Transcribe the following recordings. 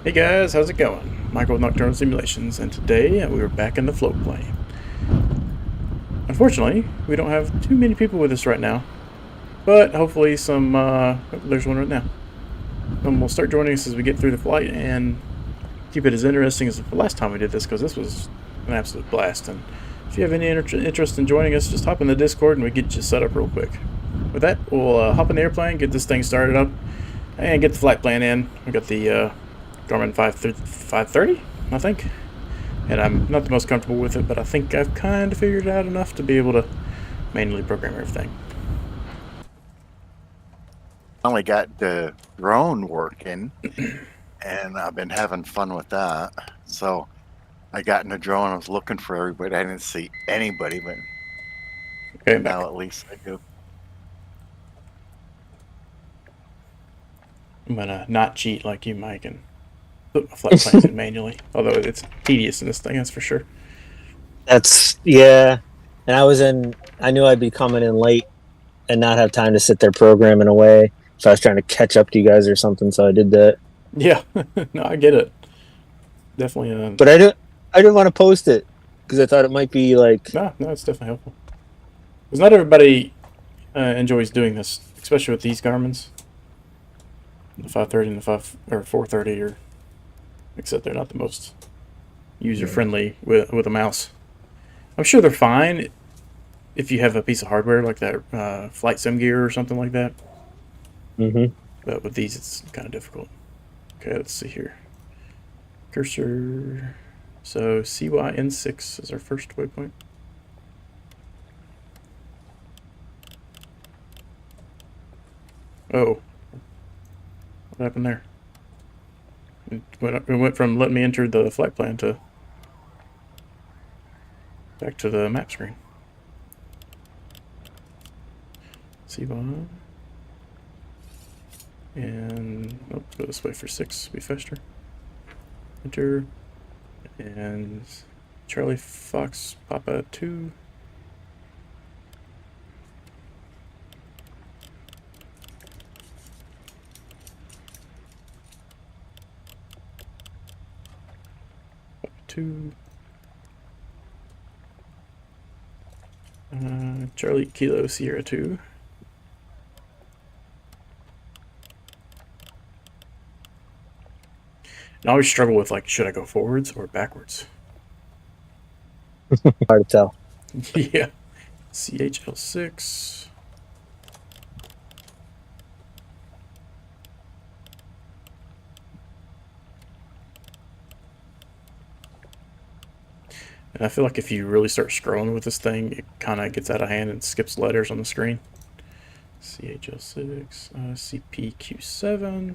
Hey guys, how's it going? Michael with Nocturnal Simulations, and today we are back in the float plane. Unfortunately, we don't have too many people with us right now, but hopefully there's one right now. We'll start joining us as we get through the flight and keep it as interesting as the last time we did this, because this was an absolute blast. And if you have any interest in joining us, just hop in the Discord and we get you set up real quick. With that, we'll hop in the airplane, get this thing started up, and get the flight plan in. We got the Garmin 530, I think. And I'm not the most comfortable with it, but I think I've kind of figured it out enough to be able to manually program everything. Only got the drone working, and I've been having fun with that. So I got in the drone. I was looking for everybody. I didn't see anybody, but Okay, now back. at least I do. I'm gonna not cheat like you, Mike, and put my flight plans in manually. Although it's tedious in this thing, that's for sure. Yeah. And I knew I'd be coming in late and not have time to sit there programming away. So I was trying to catch up to you guys or something. So I did that. Yeah, no, I get it. Definitely. But I didn't want to post it because I thought it might be like. No, it's definitely helpful. Because not everybody enjoys doing this, especially with these Garmin's. The 530 and the 430 are, except they're not the most user friendly with a mouse. I'm sure they're fine if you have a piece of hardware like that flight sim gear or something like that. Mm-hmm. But with these, it's kind of difficult. Okay, let's see here. Cursor. So CYN6 is our first waypoint. Oh. What happened there? It went from letting me enter the flight plan to back to the map screen. CY. And let's go this way for 6, be faster. Enter. And Charlie Fox Papa 2. Charlie Kilo Sierra 2. And I always struggle with, like, should I go forwards or backwards? Hard to tell. Yeah. CHL6. And I feel like if you really start scrolling with this thing, it kind of gets out of hand and skips letters on the screen. CHL6, CPQ7.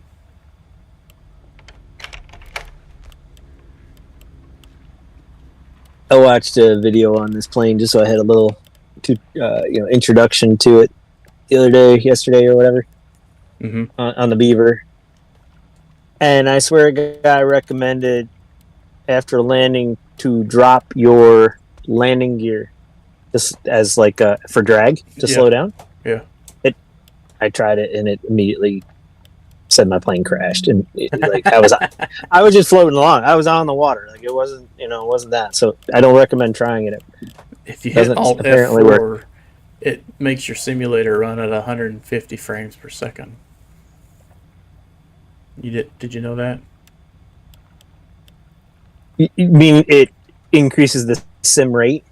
I watched a video on this plane just so I had a little, introduction to it the other day, yesterday or whatever, on the Beaver. And I swear a guy recommended after landing to drop your landing gear just as like for drag to slow down. Yeah. I tried it and it immediately said my plane crashed, and I was just floating along. I was on the water. Like it wasn't that. So I don't recommend trying it. If you hit Alt F4, it makes your simulator run at 150 frames per second. Did you know that? You mean it increases the sim rate?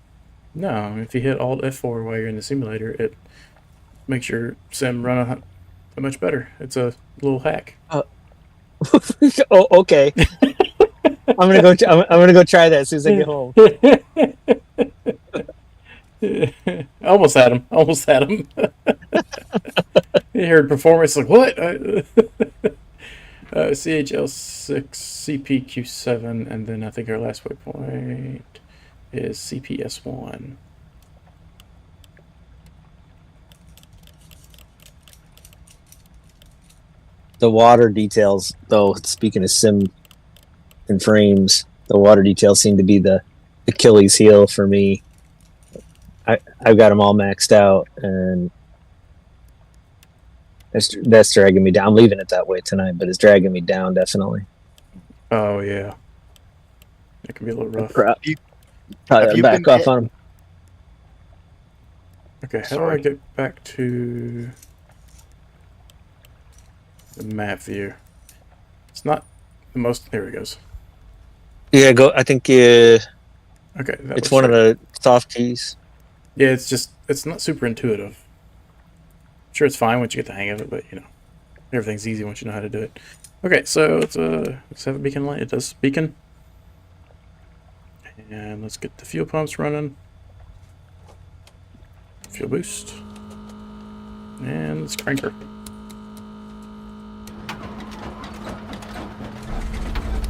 No, if you hit Alt F4 while you're in the simulator, it makes your sim run much better. It's a little hack. Oh, okay. I'm gonna go try that as soon as I get home. Almost had him. You heard performance like what? CHL6, CPQ7, and then I think our last waypoint is CPS1. The water details, though, speaking of sim and frames, the water details seem to be the Achilles heel for me. I've got them all maxed out, and that's dragging me down. I'm leaving it that way tonight, but it's dragging me down definitely. Oh yeah, it can be a little rough. Probably Have gotta you back been? off on them. Okay, how do I Sorry. get back to the map view? It's not the most. There it goes. Yeah, go. I think Okay, that it's looks one of right. the soft keys. Yeah, it's not super intuitive. Sure, it's fine once you get the hang of it, but everything's easy once you know how to do it. Okay, so let's have a beacon light. It does beacon, and let's get the fuel pumps running. Fuel boost, and let's crank her.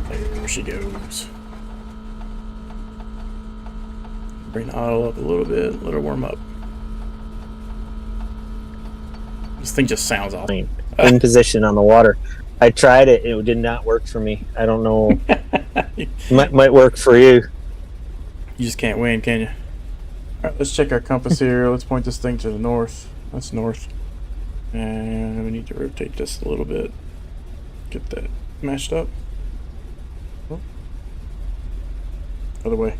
There she goes. Bring the auto up a little bit, let her warm up. This thing just sounds awful. In position on the water. I tried it. It did not work for me. I don't know. might work for you. You just can't win, can you? Alright, let's check our compass here. Let's point this thing to the north. That's north. And we need to rotate this a little bit. Get that matched up. Oh. Other way.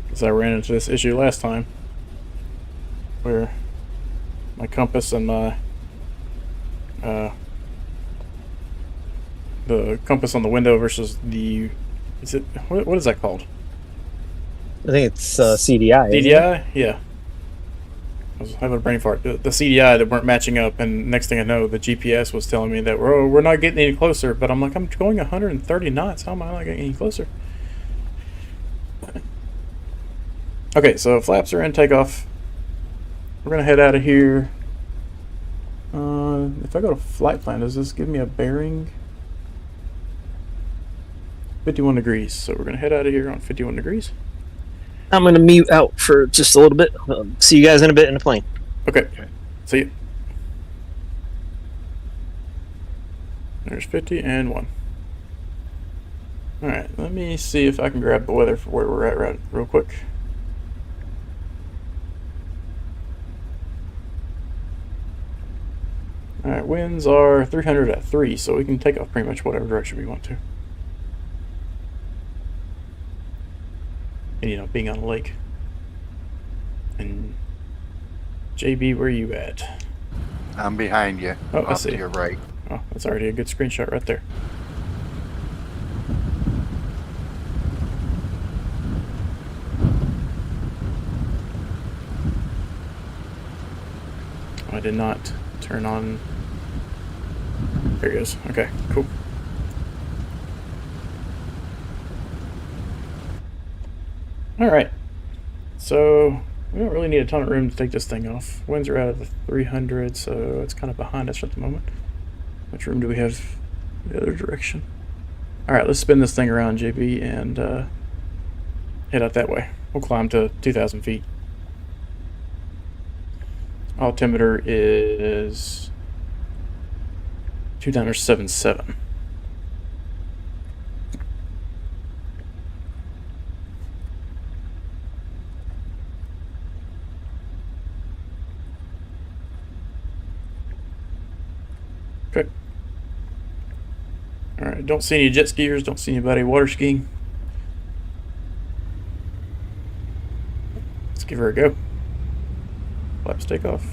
Because I ran into this issue last time. Where my compass and my the compass on the window versus the what is that called? I think it's CDI. DDI? Yeah. I was having a brain fart. The CDI that weren't matching up, and next thing I know, the GPS was telling me that we're not getting any closer. But I'm like, I'm going 130 knots. How am I not getting any closer? Okay, so flaps are in takeoff. We're gonna head out of here. If I go to flight plan, does this give me a bearing? 51 degrees. So we're gonna head out of here on 51 degrees. I'm going to mute out for just a little bit. See you guys in a bit in the plane. Okay. See you. There's 50 and 1. Alright, let me see if I can grab the weather for where we're at real quick. Alright, winds are 300 at 3, so we can take off pretty much whatever direction we want to. And being on a lake. And JB, where are you at? I'm behind you. Oh, I Up see. to your right. Oh, that's already a good screenshot right there. I did not turn on. There he goes. Okay, cool. Alright. So, we don't really need a ton of room to take this thing off. Winds are out of the 300, so it's kind of behind us at the moment. How much room do we have the other direction? Alright, let's spin this thing around, JB, and head out that way. We'll climb to 2,000 feet. Altimeter is 2,977. Okay. Alright, don't see any jet skiers, don't see anybody water skiing. Let's give her a go. Flaps take off.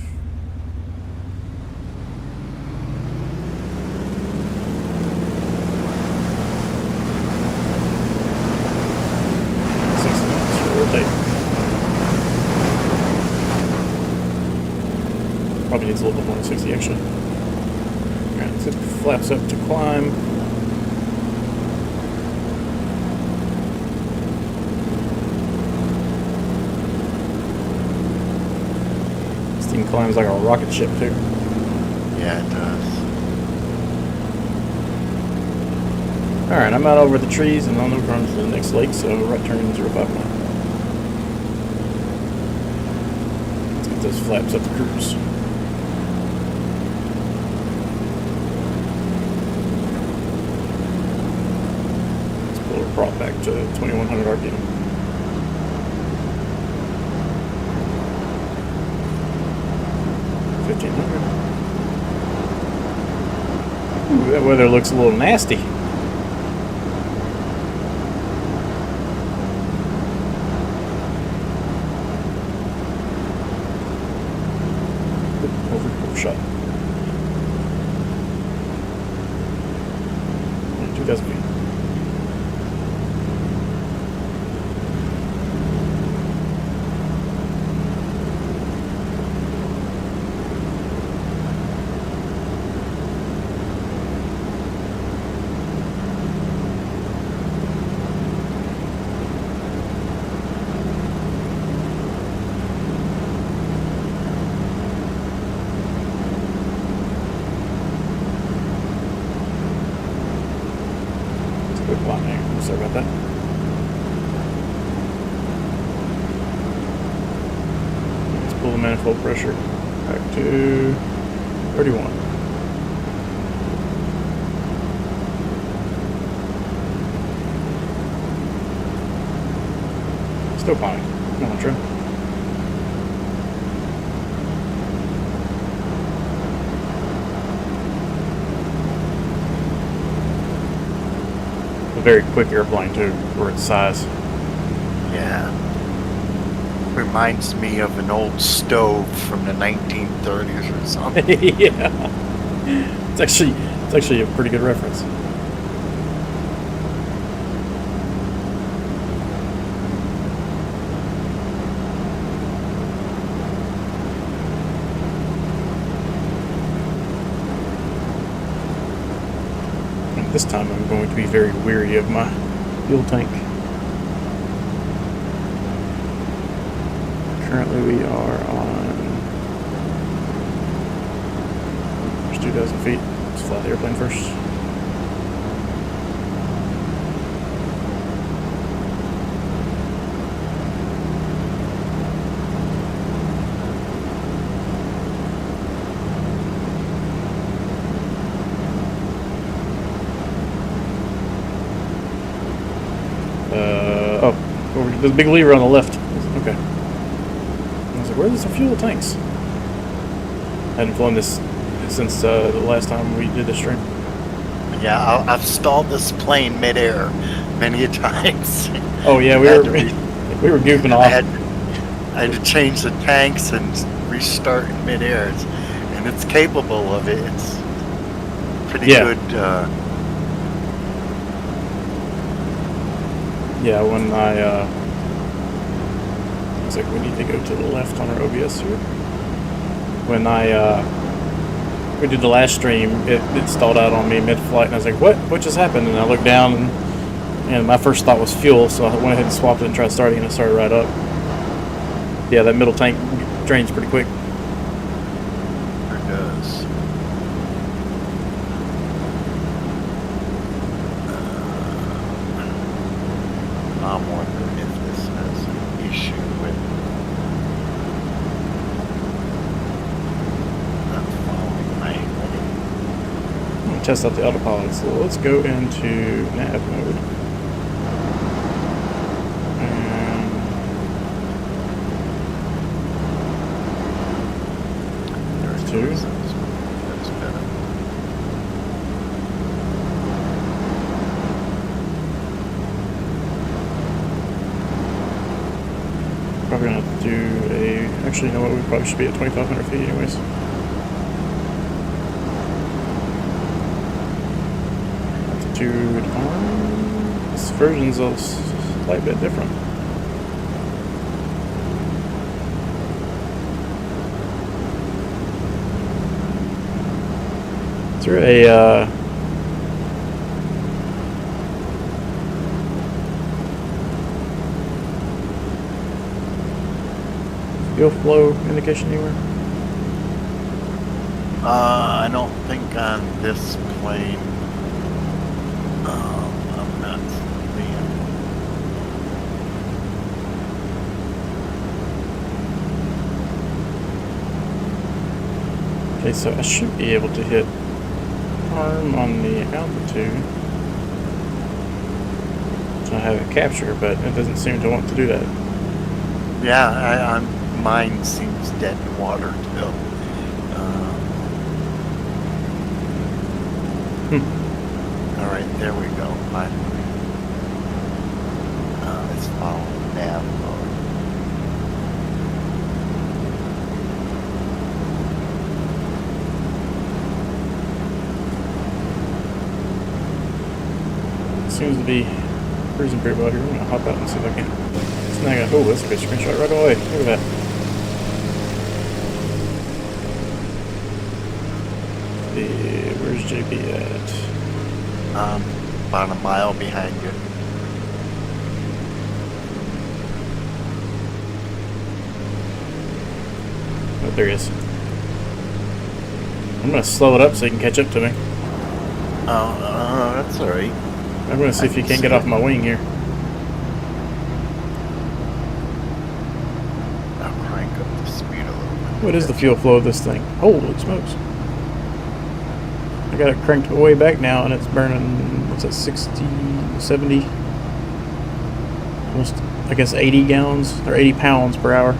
Probably needs a little bit more than 60 actually. Alright, let's get the flaps up to climb. This thing climbs like a rocket ship too. Yeah, it does. Alright, I'm out over the trees and on the run to the next lake, so right turn 059. Let's get those flaps up to cruise. Brought back to 2100 RPM. $1,500. Ooh, that weather looks a little nasty. Overshot. 2,000 feet. Sorry about that. Let's pull the manifold pressure back to 31. Still fine. Come on, trim. A very quick airplane too, for its size. Yeah. Reminds me of an old stove from the 1930s or something. Yeah. It's actually a pretty good reference. This time I'm going to be very weary of my fuel tank. Currently we are on 2,000 feet. Let's fly the airplane first. There's a big lever on the left. Okay. I was like, where's the fuel tanks? I hadn't flown this since the last time we did this stream. Yeah, I've stalled this plane midair many a times. Oh yeah, we were goofing off. I had to change the tanks and restart in midair, and it's capable of it. It's pretty good. Yeah, when I was like, we need to go to the left on our OBS here. When we did the last stream, it stalled out on me mid-flight, and I was like, what just happened? And I looked down, and my first thought was fuel, so I went ahead and swapped it and tried starting, and it started right up. Yeah, that middle tank drains pretty quick. It does. I'm wondering if this has an issue with not following my heading. I'm going to test out the autopilot, so let's go into nav mode. And there's 2. That's better. Probably gonna have to do actually, you know what, we probably should be at 2,500 feet anyways. Altitude on, this version's a slight bit different. Is there a, fuel flow indication anywhere? I don't think on this plane. I'm not seeing. Okay, so I should be able to hit arm on the altitude. So I have it captured, but it doesn't seem to want to do that. Yeah, mine seems dead in water still. All right, there we go. It's following nav mode. Seems to be cruising pretty well here. I'm gonna hop out and see if I can snag a. Oh, that's a good screenshot right away. Look at that. Where's JP at? About a mile behind you. Oh, there he is. I'm gonna slow it up so he can catch up to me. Oh, that's all right. I'm gonna see if he can't get off my wing here. I'll crank up the speed a little bit. What is the fuel flow of this thing? Holy smokes. I got it cranked way back now and it's burning, what's that, 60, 70? Almost, I guess 80 gallons or 80 pounds per hour.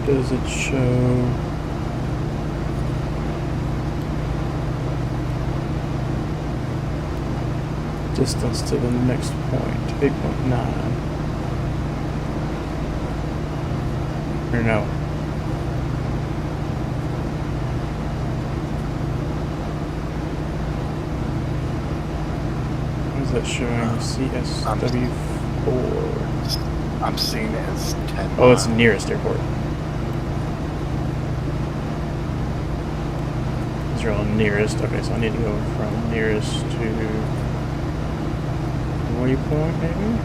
Does it show? Distance to the next point, 8.9. Or no. What is that showing? CSW4. I'm seeing it as 10 Oh, it's miles. nearest airport. These are all nearest. Okay, so I need to go from nearest to waypoint, maybe?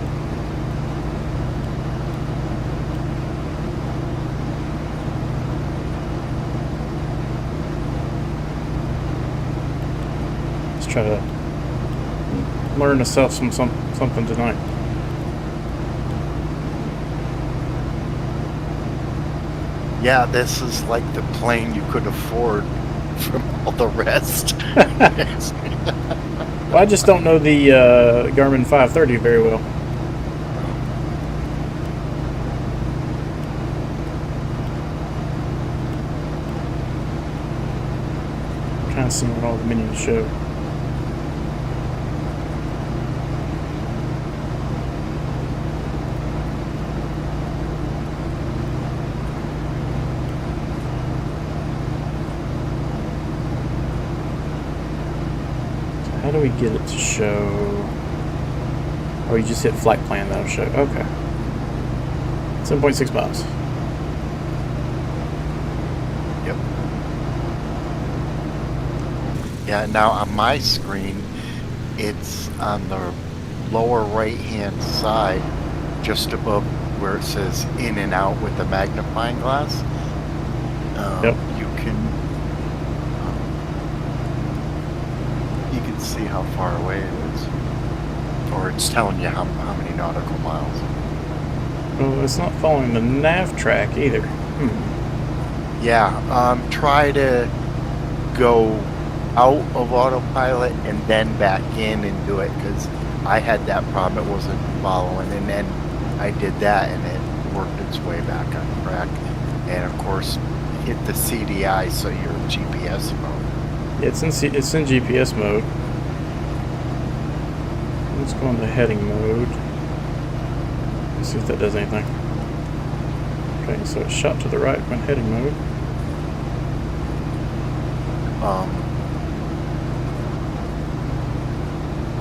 Let's try to learn to sell something tonight. Yeah, this is like the plane you could afford from all the rest. Well, I just don't know the Garmin 530 very well. I'm trying to see what all the menus show. How do we get it to show? Oh, you just hit flight plan, that'll show. Okay. 7.6 miles. Yep. Yeah, now on my screen, it's on the lower right-hand side, just above where it says in and out with the magnifying glass. Yep. You can see how far away it is. Or it's telling you how many nautical miles. Oh, it's not following the nav track either. Yeah, try to go out of autopilot and then back in and do it, because I had that problem. It wasn't following, and then I did that and it worked its way back on track. And of course, hit the CDI so you're in GPS mode. It's in GPS mode. Let's go into heading mode. Let's see if that does anything. Okay, so it's shot to the right when heading mode.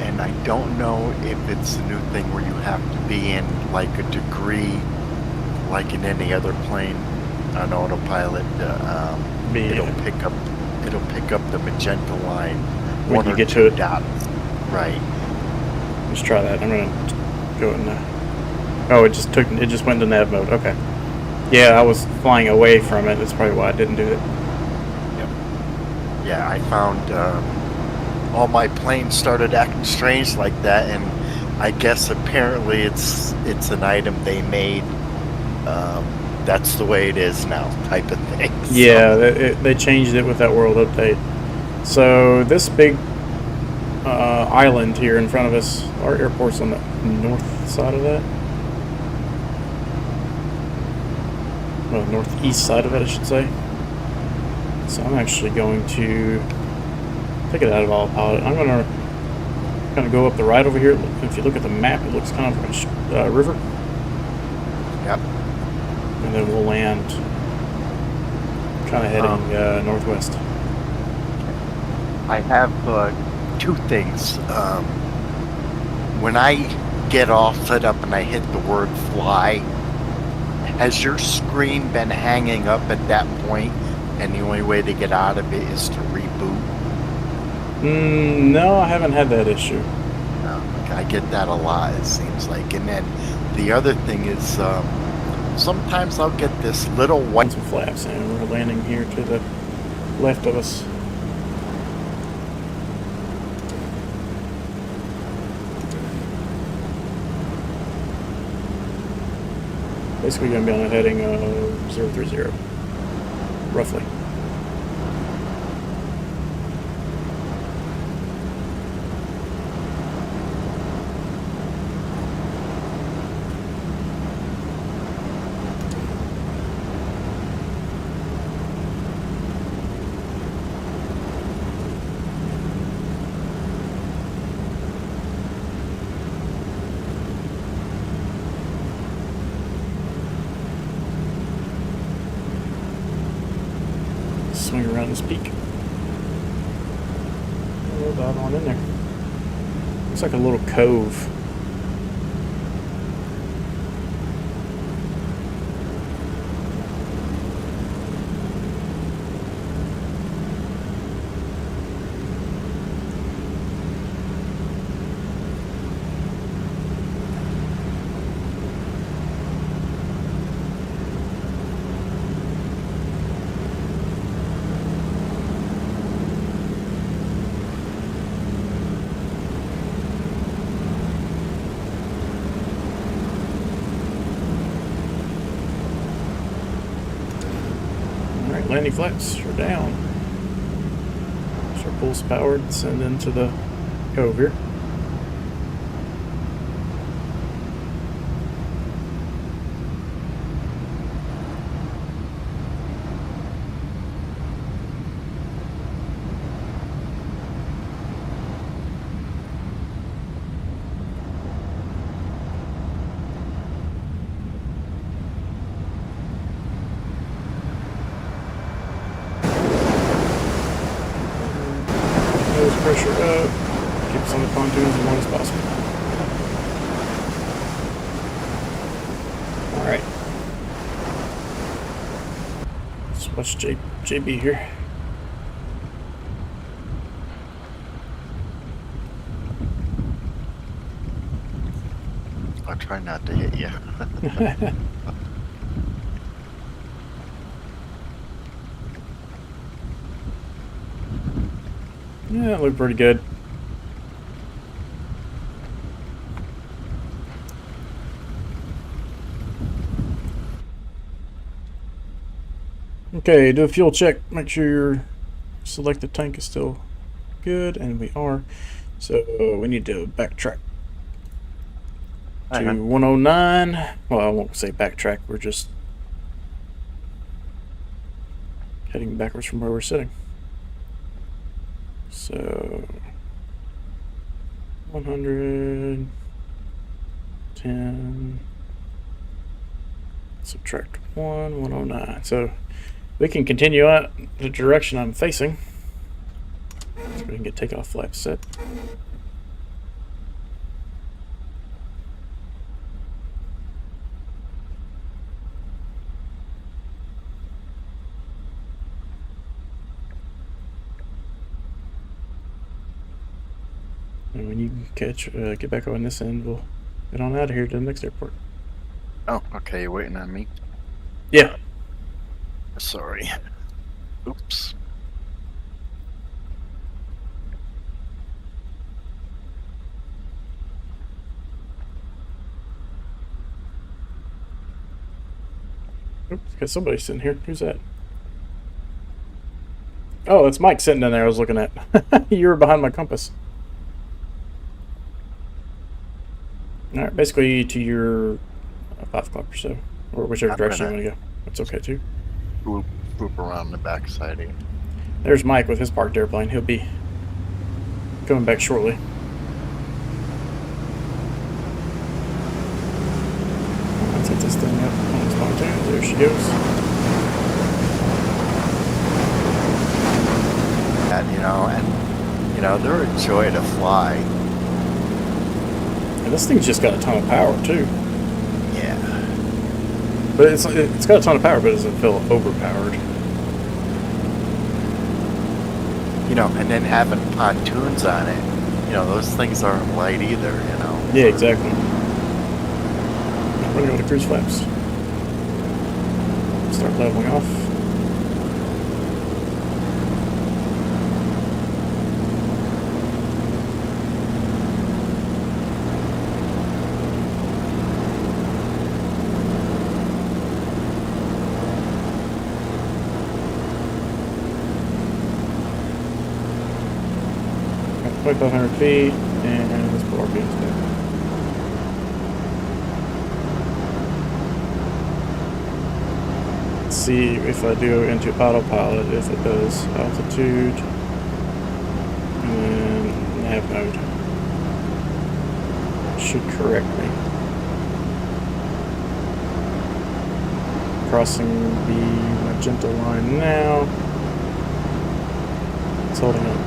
And I don't know if it's a new thing where you have to be in like a degree, like in any other plane on autopilot. It'll pick up the magenta line when you get to it. Dots. Right. Let's try that. I'm gonna go in there. Oh, it just went into nav mode. Okay. Yeah, I was flying away from it. That's probably why I didn't do it. Yep. Yeah, I found all my planes started acting strange like that, and I guess apparently it's an item they made. That's the way it is now, type of thing. Yeah, they changed it with that world update. So this big island here in front of us, our airport's on the north side of that. Well, northeast side of it, I should say. So I'm actually going to take it out of autopilot. I'm going to go up the right over here. If you look at the map, it looks kind of like a river. Yep. And then we'll land kind of heading northwest. I have two things. When I get all set up and I hit the word fly, has your screen been hanging up at that point, and the only way to get out of it is to reboot? No, I haven't had that issue. I get that a lot, it seems like. And then the other thing is, sometimes I'll get this little white... Some flaps, and we're landing here to the left of us. Basically going to be on a heading of 030, roughly. Swing around this peak. Oh, dive on in there. Looks like a little cove. Landing flaps are down. So our pulse powered, send into the cove here. Pressure up, keep us on the pontoons as long as possible. Alright. Let's watch JB here. I'll try not to hit you. Yeah, it looked pretty good. Okay, do a fuel check. Make sure your selected tank is still good, and we are. So we need to backtrack to 109. Well, I won't say backtrack. We're just heading backwards from where we're sitting. So 100, 10, subtract 1, 109. So we can continue out the direction I'm facing. So we can get takeoff flaps set. And when you get back on this end, we'll get on out of here to the next airport. Oh, okay, you're waiting on me? Yeah. Sorry. Oops. Oops, got somebody sitting here. Who's that? Oh, that's Mike sitting down there I was looking at. You were behind my compass. Alright, basically to your 5 o'clock or so. Or whichever direction you want to go. That's okay too. Loop around the backside here. There's Mike with his parked airplane. He'll be coming back shortly. Let's hit this thing up on its pontoon. There she goes. And they're a joy to fly. And this thing's just got a ton of power too. Yeah. But it's got a ton of power, but it doesn't feel overpowered. And then having pontoons on it, those things aren't light either, Yeah, exactly. We're gonna go to cruise flaps. Start leveling off. Got 2,500 feet, and let's put RPMs back. See if I do into autopilot, if it does altitude, and then nav mode. Should correct me. Crossing the magenta line now. It's holding up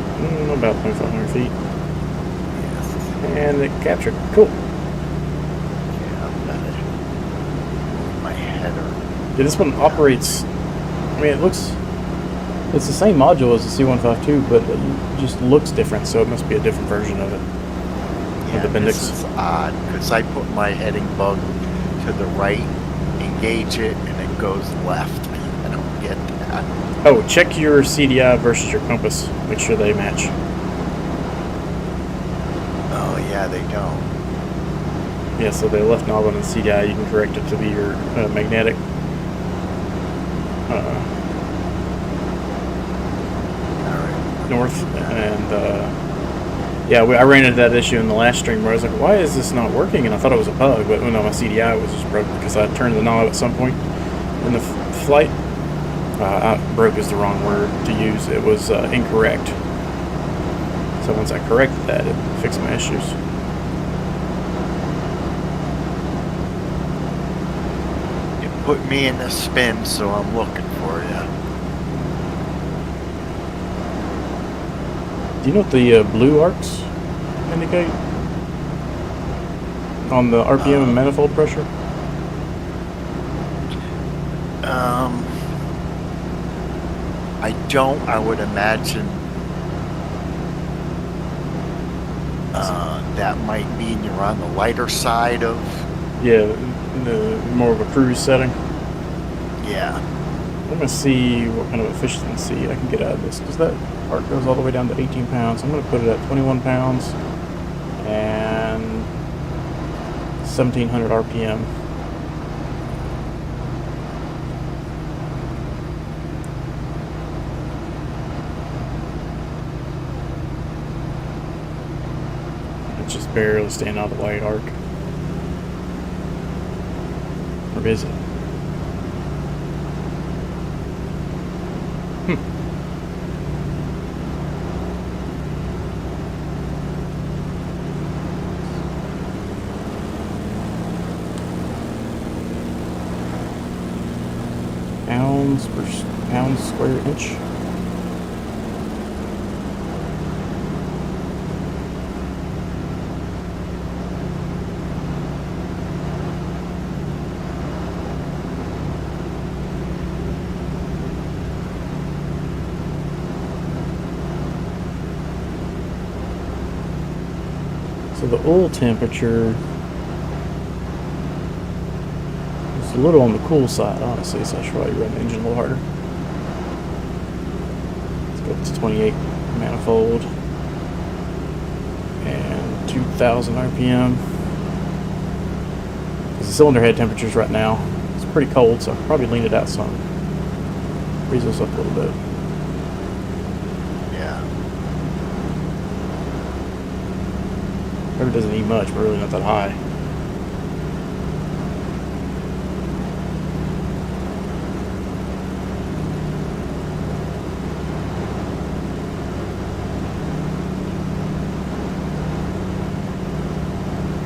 about 2,500 feet. And it captured. Cool. Yeah, I've got it. My header. Yeah, this one operates. I mean, it's the same module as the C152, but it just looks different, so it must be a different version of it. Yeah, the Bendix. This is odd, because I put my heading bug to the right, engage it, and it goes left. I don't get that. Oh, check your CDI versus your compass. Make sure they match. Oh, yeah, they don't. Yeah, so the left knob on the CDI, you can correct it to be your magnetic. North, and yeah, I ran into that issue in the last stream where I was like, why is this not working? And I thought it was a bug, but no, my CDI was just broke because I turned the knob at some point in the flight. Broke is the wrong word to use. It was incorrect. So once I corrected that, it fixed my issues. You put me in a spin, so I'm looking for you. Do you know what the blue arcs indicate? On the RPM and manifold pressure? I don't. I would imagine that might mean you're on the lighter side of... Yeah, the more of a cruise setting. Yeah. I'm going to see what kind of efficiency I can get out of this, because that arc goes all the way down to 18 pounds. I'm going to put it at 21 pounds and 1,700 RPM. It's just barely staying out of the white arc. Or is it? Pounds per pound square inch. So the oil temperature is a little on the cool side, honestly, so I should probably run the engine a little harder. Let's go up to 28 manifold and 2,000 RPM. Because the cylinder head temperatures right now It's pretty cold, so I'll probably lean it out some. Freeze us up a little bit. Yeah. Probably doesn't need much, but really not that high.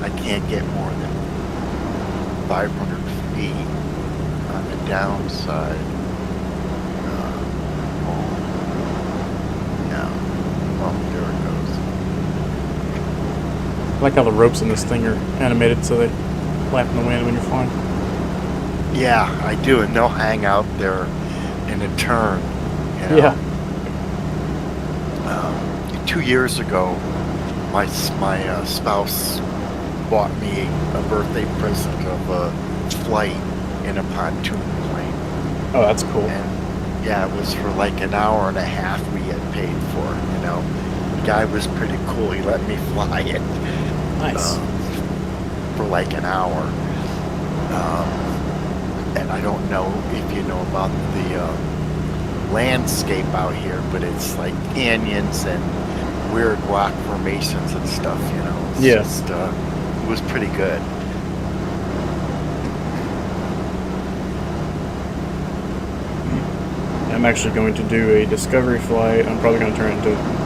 I can't get more than 500 feet on the downside. Yeah. Oh, there it I like how the ropes in this thing are animated so they flap in the wind when you're flying. goes. Yeah, I do, and they'll hang out there in a turn. You know? Yeah. 2 years ago, my spouse bought me a birthday present of a flight in a pontoon plane. Oh, that's cool. And yeah, it was for like an hour and a half we had paid for, you know. The guy was pretty cool. He let me fly it. Nice. For like an hour. And I don't know if you know about the landscape out here, but it's like canyons and weird rock formations and stuff, you know. It's just, it was pretty good. I'm actually going to do a discovery flight. I'm probably going to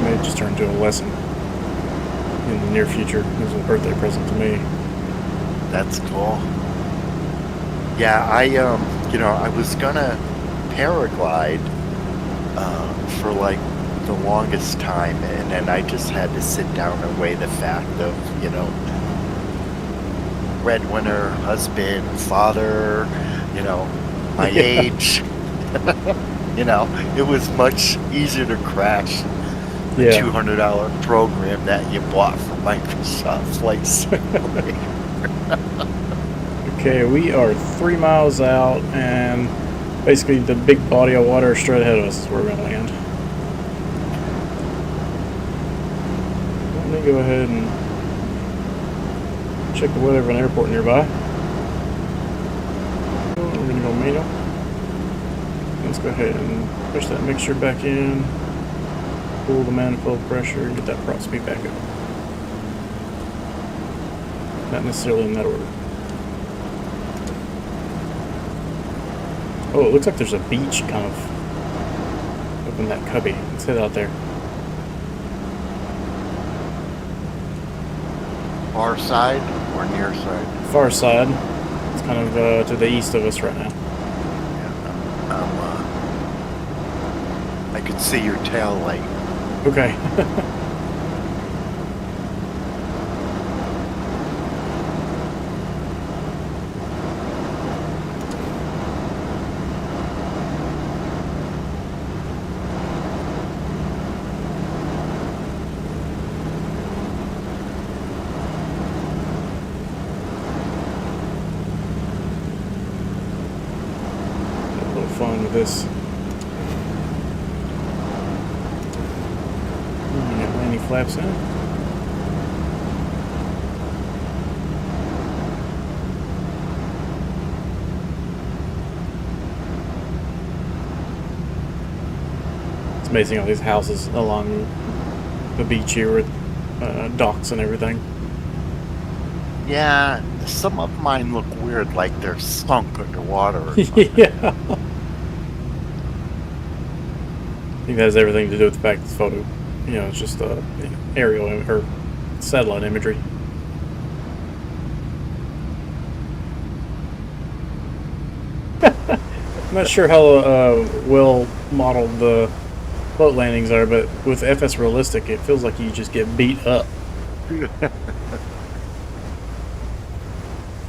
may just turn into a lesson in the near future. It was a birthday present to me. That's cool. Yeah, you know, I was gonna paraglide for like the longest time, and then I just had to sit down and weigh the fact of, you know, breadwinner, husband, father, you know, my age. You know, it was much easier to crash the $200 program that you bought from Microsoft Flight Simulator. Okay, we are 3 miles out, and basically the big body of water straight ahead of us is where we're going to land. Let me go ahead and check the weather of an airport nearby. We're going to go manual. Let's go ahead and push that mixture back in, pull the manifold pressure, get that prop speed back up. Not necessarily in that order. Oh, it looks like there's a beach kind of up in that cubby. Let's head out there. Far side or near side? Far side. It's kind of to the east of us right now. I could see your tail light. Okay. Fun with this. Got landing flaps in. It's amazing all these houses along the beach here with docks and everything. Yeah, some of mine look weird, like they're sunk underwater. Or Yeah. I think that has everything to do with the fact this photo, you know, it's just aerial or satellite imagery. I'm not sure how well modeled the boat landings are, but with FS Realistic, it feels like you just get beat up.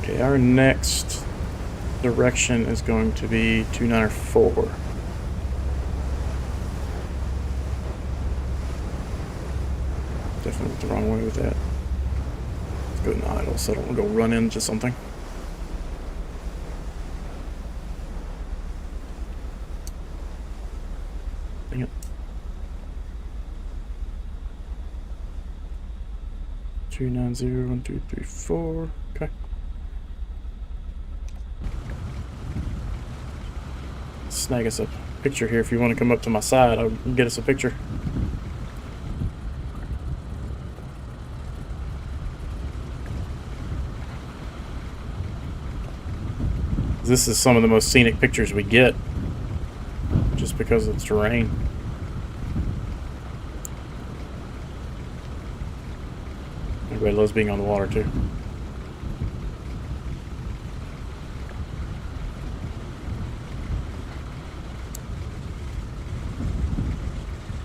Okay, our next direction is going to be 294. Definitely went the wrong way with that. Let's go in idle so I don't want to go run into something. Dang it. 290, 1, 2, 3, 4. Okay. snag us a picture here. If you want to come up to my side, I'll get us a picture. This is some of the most scenic pictures we get, just because of the terrain. Everybody loves being on the water too.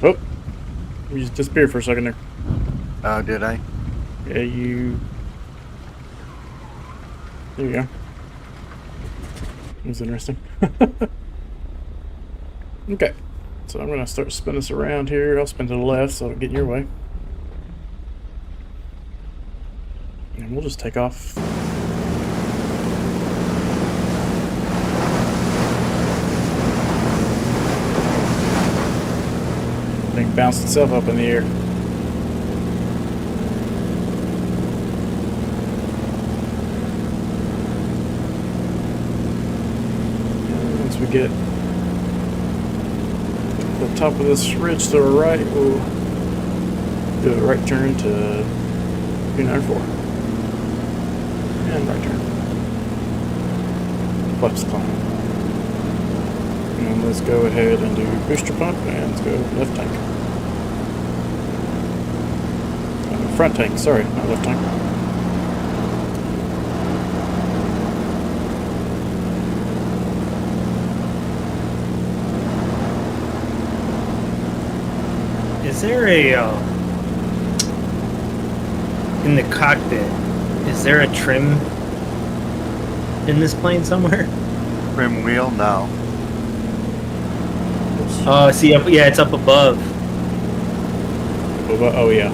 Oh, you just disappeared for a second there. Oh, did I? Yeah, you. There you go. That was interesting. Okay, so I'm gonna start spinning this around here. I'll spin to the left so I don't get in your way. And we'll just take off. Thing bounced itself up in the air. And once we get to the top of this ridge to our right, we'll do a right turn to 294. And right turn. Flex climb. And let's go ahead and do booster pump, and let's go left tank. Front tank, sorry, not left tank. Is there a in the cockpit? Is there a trim in this plane somewhere? Rim wheel? No. Oh, see, up, yeah, it's up above. Oh yeah.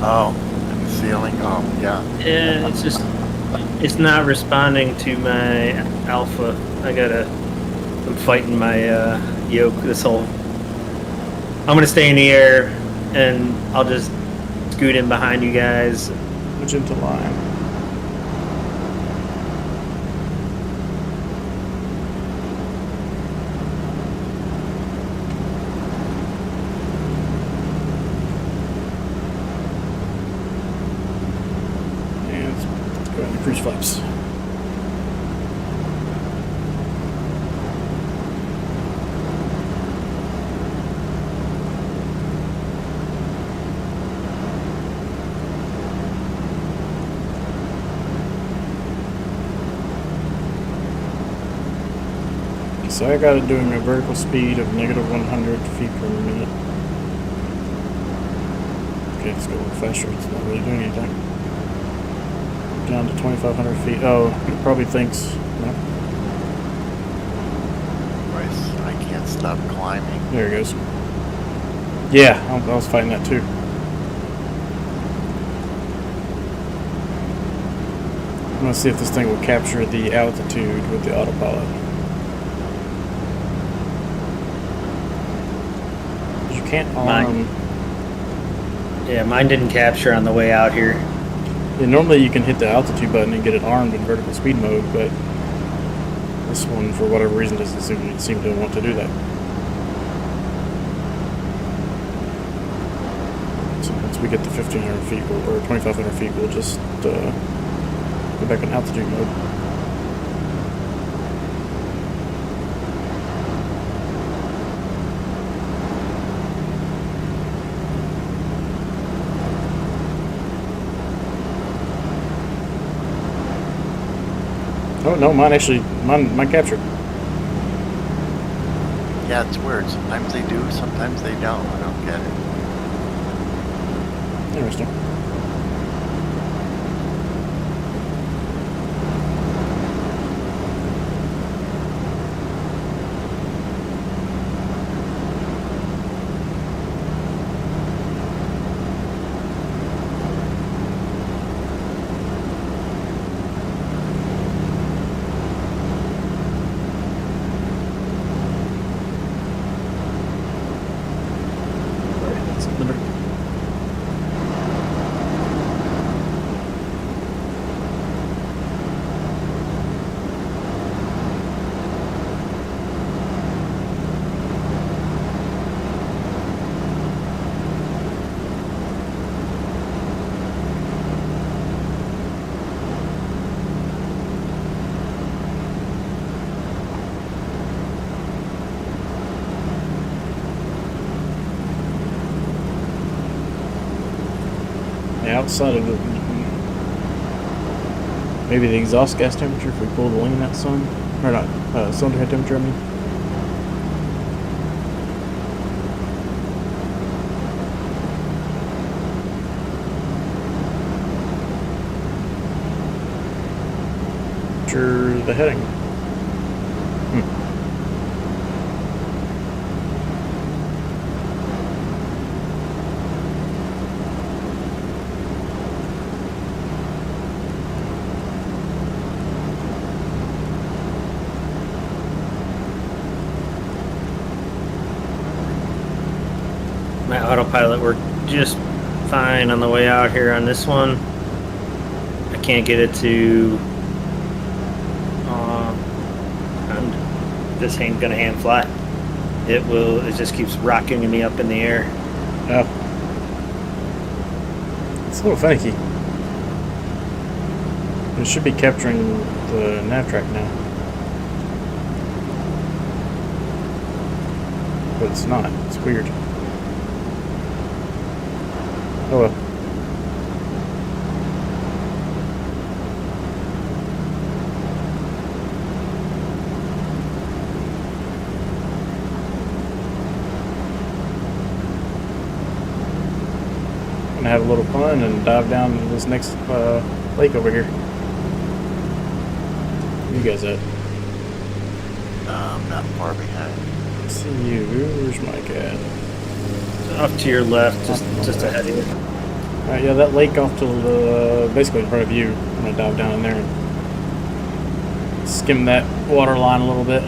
Oh, in the ceiling? Oh, yeah. Yeah, it's just, it's not responding to my alpha. I'm fighting my yoke this whole. I'm gonna stay in the air, and I'll just scoot in behind you guys. Magenta line. And let's go into cruise flaps. So I got it doing a vertical speed of negative 100 feet per minute. Okay, let's go a little faster. It's not really doing anything. Down to 2,500 feet. Oh, it probably thinks. No. I can't stop climbing. There it goes. Yeah, I was fighting that too. I'm gonna see if this thing will capture the altitude with the autopilot. Can't arm. Yeah, mine didn't capture on the way out here. Yeah, normally you can hit the altitude button and get it armed in vertical speed mode, but this one, for whatever reason, doesn't seem to want to do that. So once we get to 1,500 feet or 2,500 feet, we'll just go back in altitude mode. Oh no, mine captured. Yeah, it's weird. Sometimes they do, sometimes they don't. I don't get it. Interesting. outside of the maybe the exhaust gas temperature if we pull the lean out some, or not cylinder head temperature. I mean. The heading. My autopilot worked just fine on the way out here on this one. I can't get it to this ain't gonna hand fly. It just keeps rocking me up in the air. Oh. It's a little finicky. It should be capturing the nav track now. But it's not. It's weird. Oh well. Have a little fun and dive down to this next lake over here. Where you guys at? I'm not far behind. Let's see you. Where's Mike at? Off to your left, just ahead of you. Alright, yeah, that lake off to the basically in front of you. I'm gonna dive down in there and skim that water line a little bit.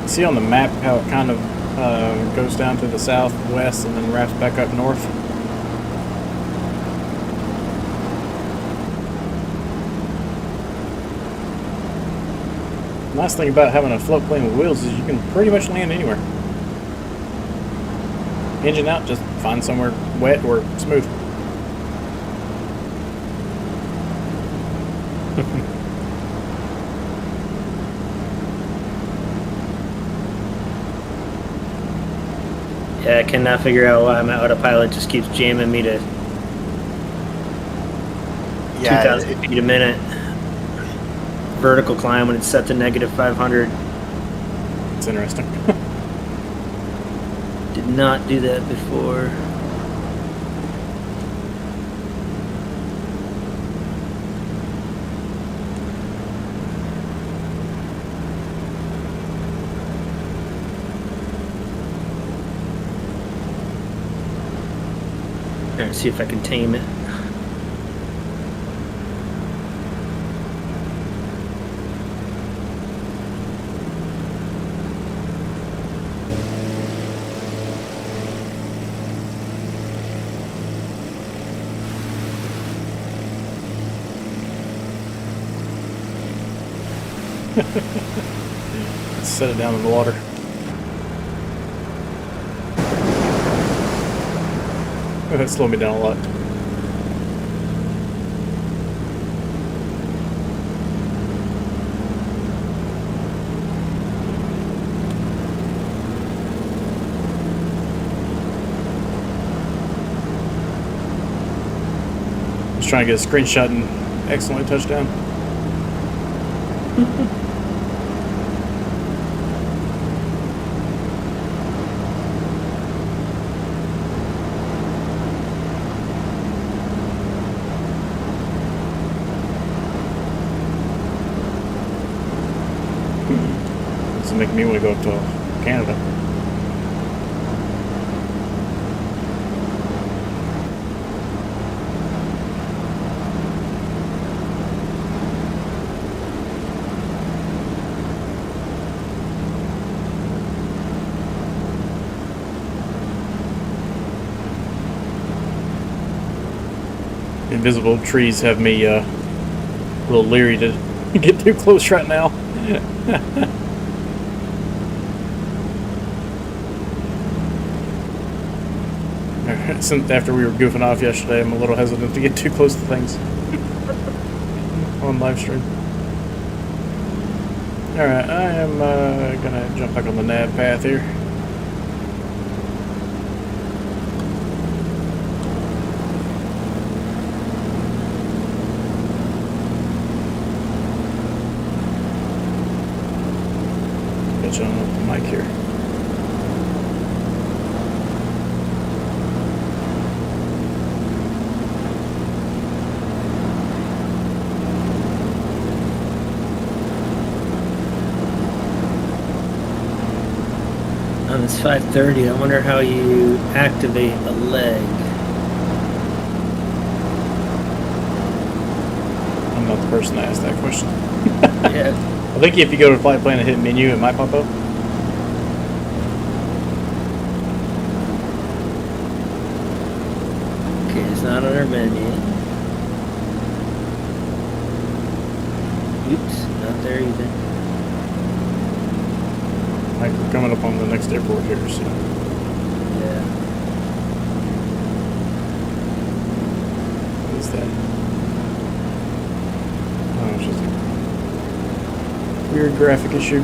See on the map how it kind of goes down to the southwest and then wraps back up north? Nice thing about having a float plane with wheels is you can pretty much land anywhere. Engine out, just find somewhere wet or smooth. Yeah, I cannot figure out why my autopilot just keeps jamming me to 2,000 feet a minute. Vertical climb when it's set to negative 500. It's interesting. Did not do that before. Alright, see if I can tame it. Set it down in the water. That slowed me down a lot. Just trying to get a screenshot and excellent touchdown. This is making me want to go up to Canada. invisible trees have me a little leery to get too close right now. Since after we were goofing off yesterday, I'm a little hesitant to get too close to things on live stream. Alright, I am gonna jump back on the nav path here. Get you on the mic here. It's 5:30. I wonder how you activate a leg. I'm not the person to ask that question. Yeah. I think if you go to flight plan and hit menu, it might pop up. Okay, it's not on our menu. Oops, not there either. Like we're coming up on the next airport here, so. Yeah. What is that? Oh, it's just a weird graphic issue.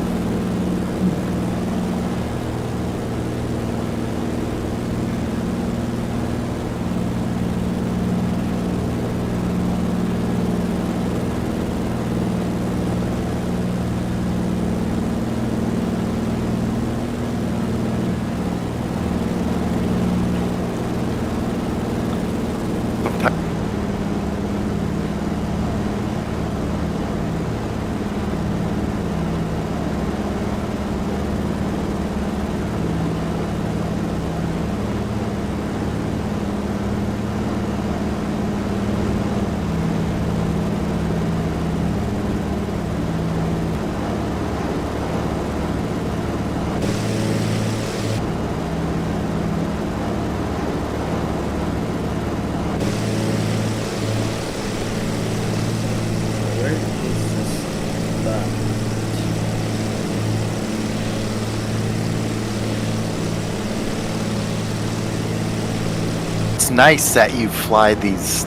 It's nice that you fly these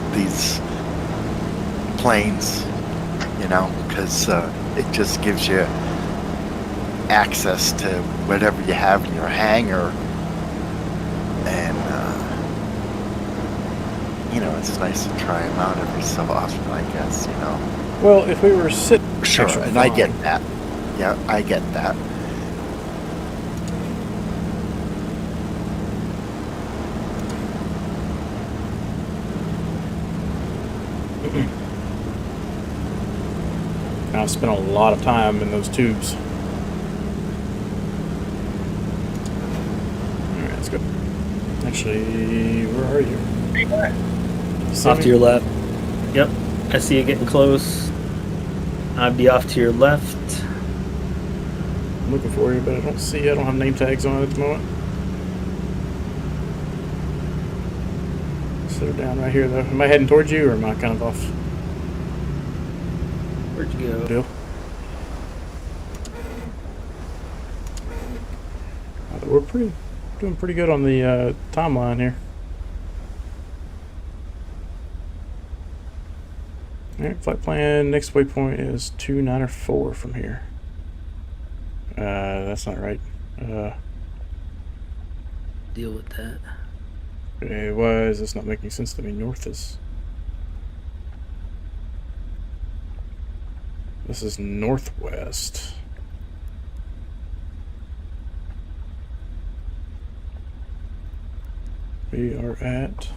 planes, you know, because it just gives you access to whatever you have in your hangar, and you know, it's nice to try them out every so often, I guess, you know. Well, if we were sitting... Sure, and I get that. Yeah, I get that. I've spent a lot of time in those tubes. Alright, let's go. Actually, where are you? Off to your left. Yep, I see you getting close. I'd be off to your left. I'm looking for you, but I don't see you. I don't have name tags on it at the moment. So they're down right here, though. Am I heading towards you, or am I kind of off? Where'd you go? Bill? We're doing pretty good on the timeline here. Alright, flight plan, next waypoint is 294 from here. That's not right. Deal with that. Okay, why is this not making sense to me? North is... This is northwest. We are at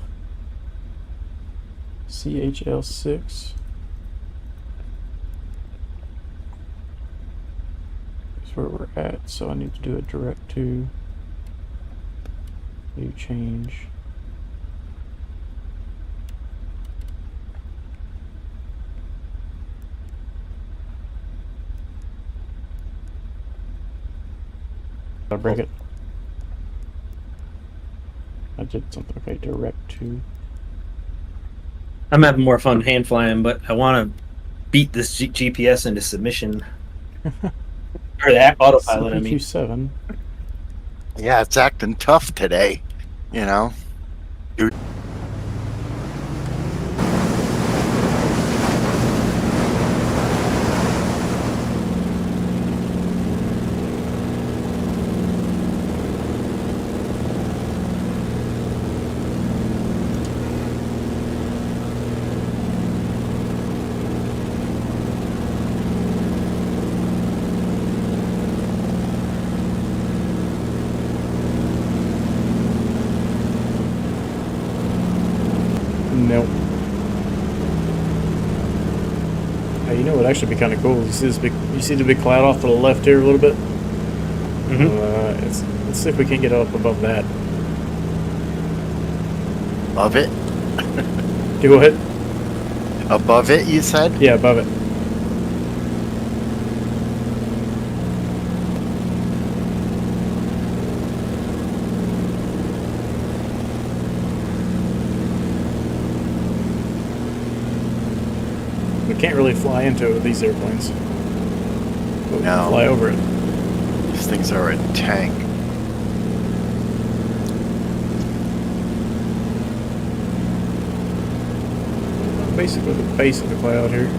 CHL6. That's where we're at, so I need to do a direct to new change. I'll break it. I did something. Okay, direct to. I'm having more fun hand flying, but I want to beat this GPS into submission. Or that autopilot, I mean. CPQ7. Yeah, it's acting tough today, you know. Nope. Hey, you know what would actually be kind of cool? You see this big? You see the big cloud off to the left here a little bit? Let's see if we can get up above that. Above it? Okay, go ahead. Above it, you said? Yeah, above it. We can't really fly into it with these airplanes. But we can No. fly over it. These things are a tank. Basically the base of the cloud here.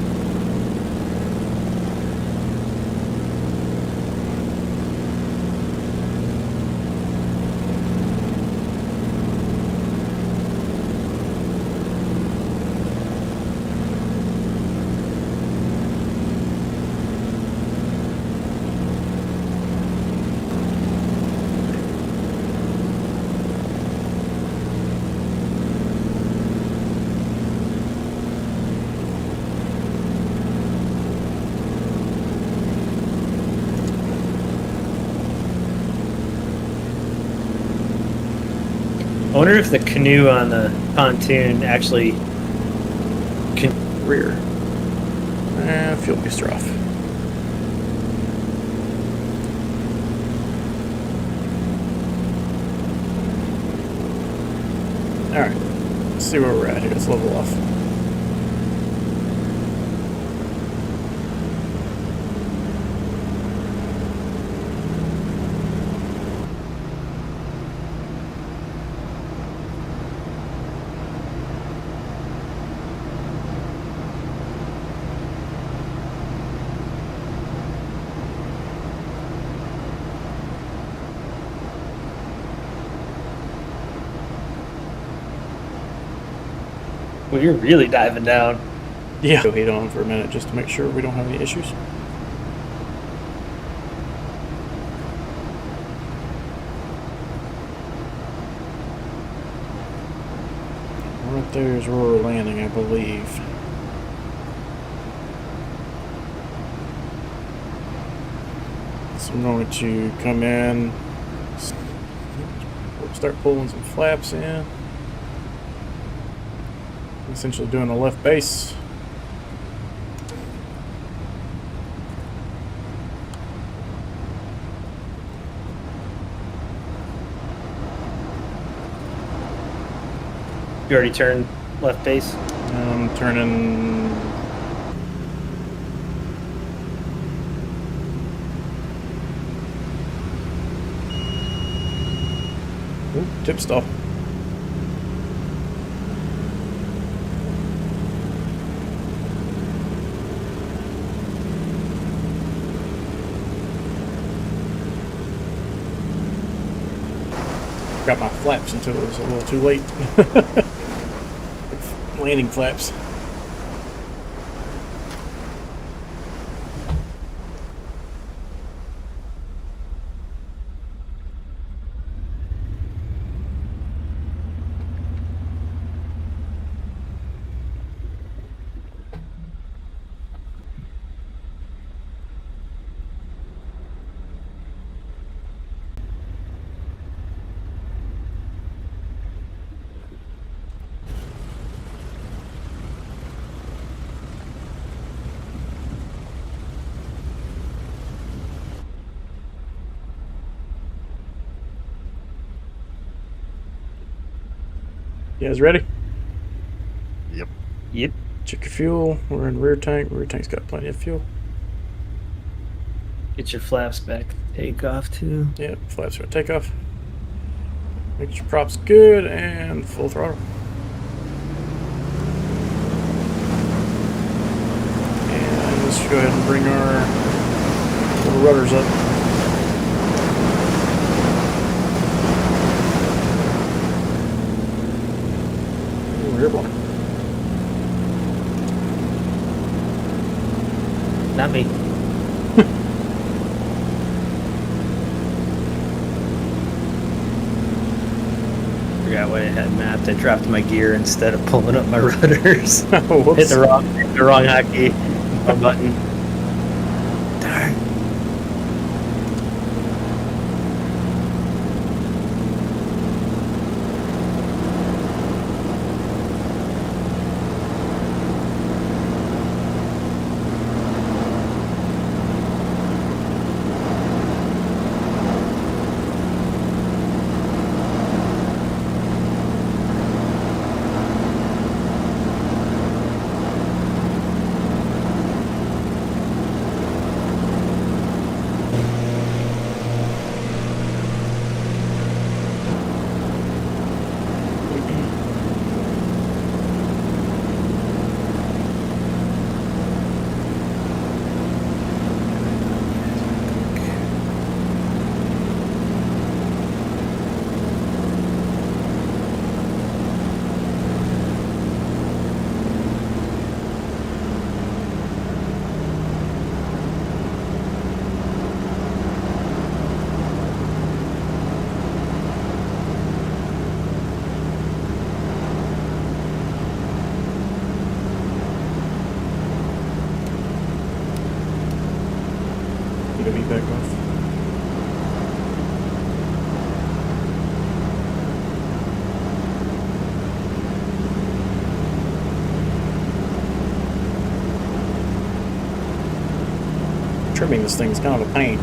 I wonder if the canoe on the pontoon actually can. Rear. Fuel booster off. Alright. Let's see where we're at here. Let's level off. Well, you're really diving down. Yeah. Go heat on for a minute just to make sure we don't have any issues. Right there is where we're landing, I believe. So I'm going to come in, start pulling some flaps in. Essentially doing a left base. You already turned left base. I'm turning. Ooh, tip stall. Got my flaps until it was a little too late. Landing flaps. You guys ready? Yep. Yep. Check your fuel. We're in rear tank. Rear tank's got plenty of fuel. Get your flaps back. Take off too. Yep, flaps for takeoff. Make your props good and full throttle. And let's go ahead and bring our little rudders up. Ooh, rear block. Not me. Forgot what I had mapped. I dropped my gear instead of pulling up my rudders. Oh, whoops. Hit the wrong hotkey. Wrong button. Darn. Be back off. Trimming this thing is kind of a pain.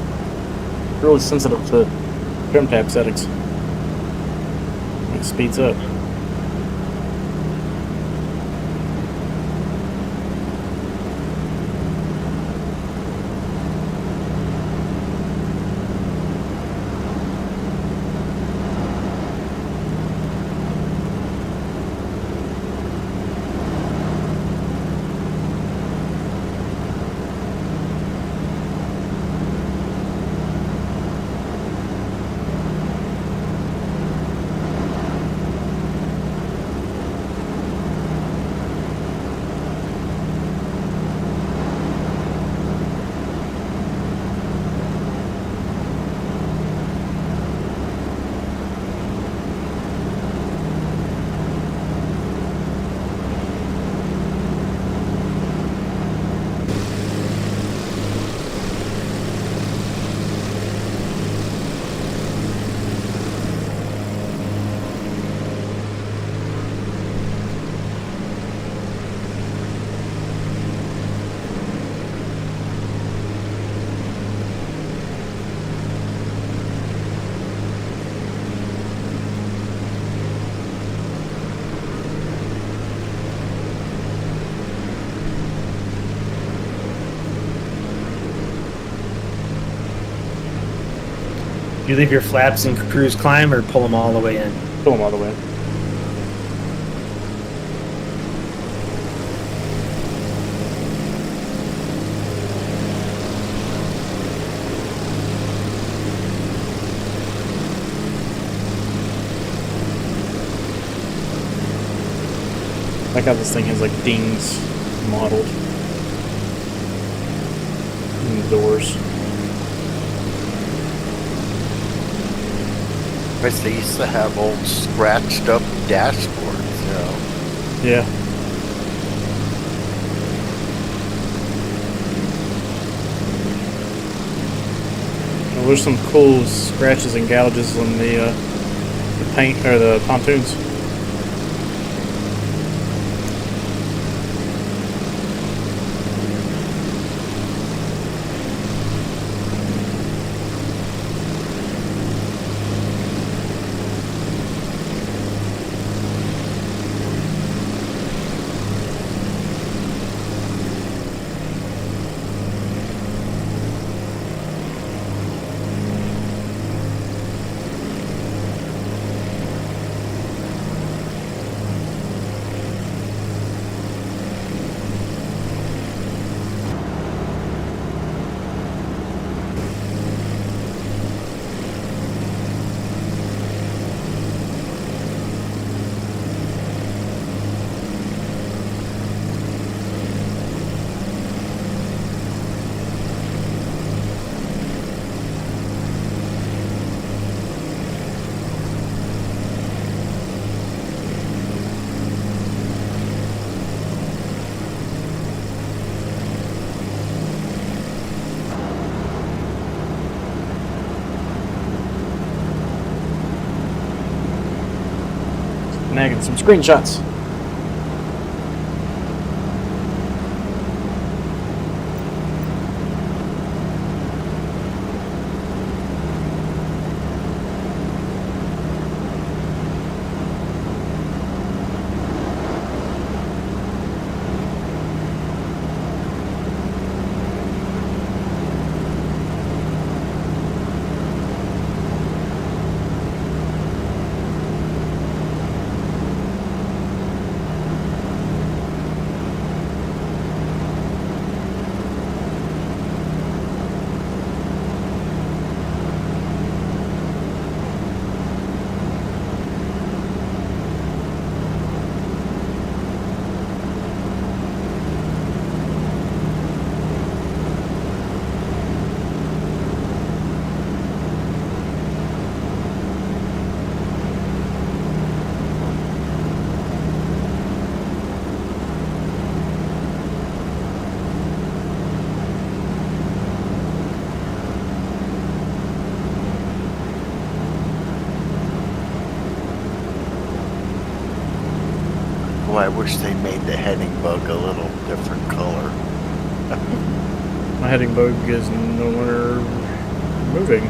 Really sensitive to trim tab settings. It speeds up. You leave your flaps in cruise climb or pull them all the way in? Pull them all the way. I like how this thing has like dings modeled in the doors. They used to have old scratched up dashboards, you know. Yeah. Well, there's some cool scratches and gouges on the paint or the pontoons. snagging some screenshots. Oh, I wish they made the heading bug a little different color. My heading bug is no longer moving.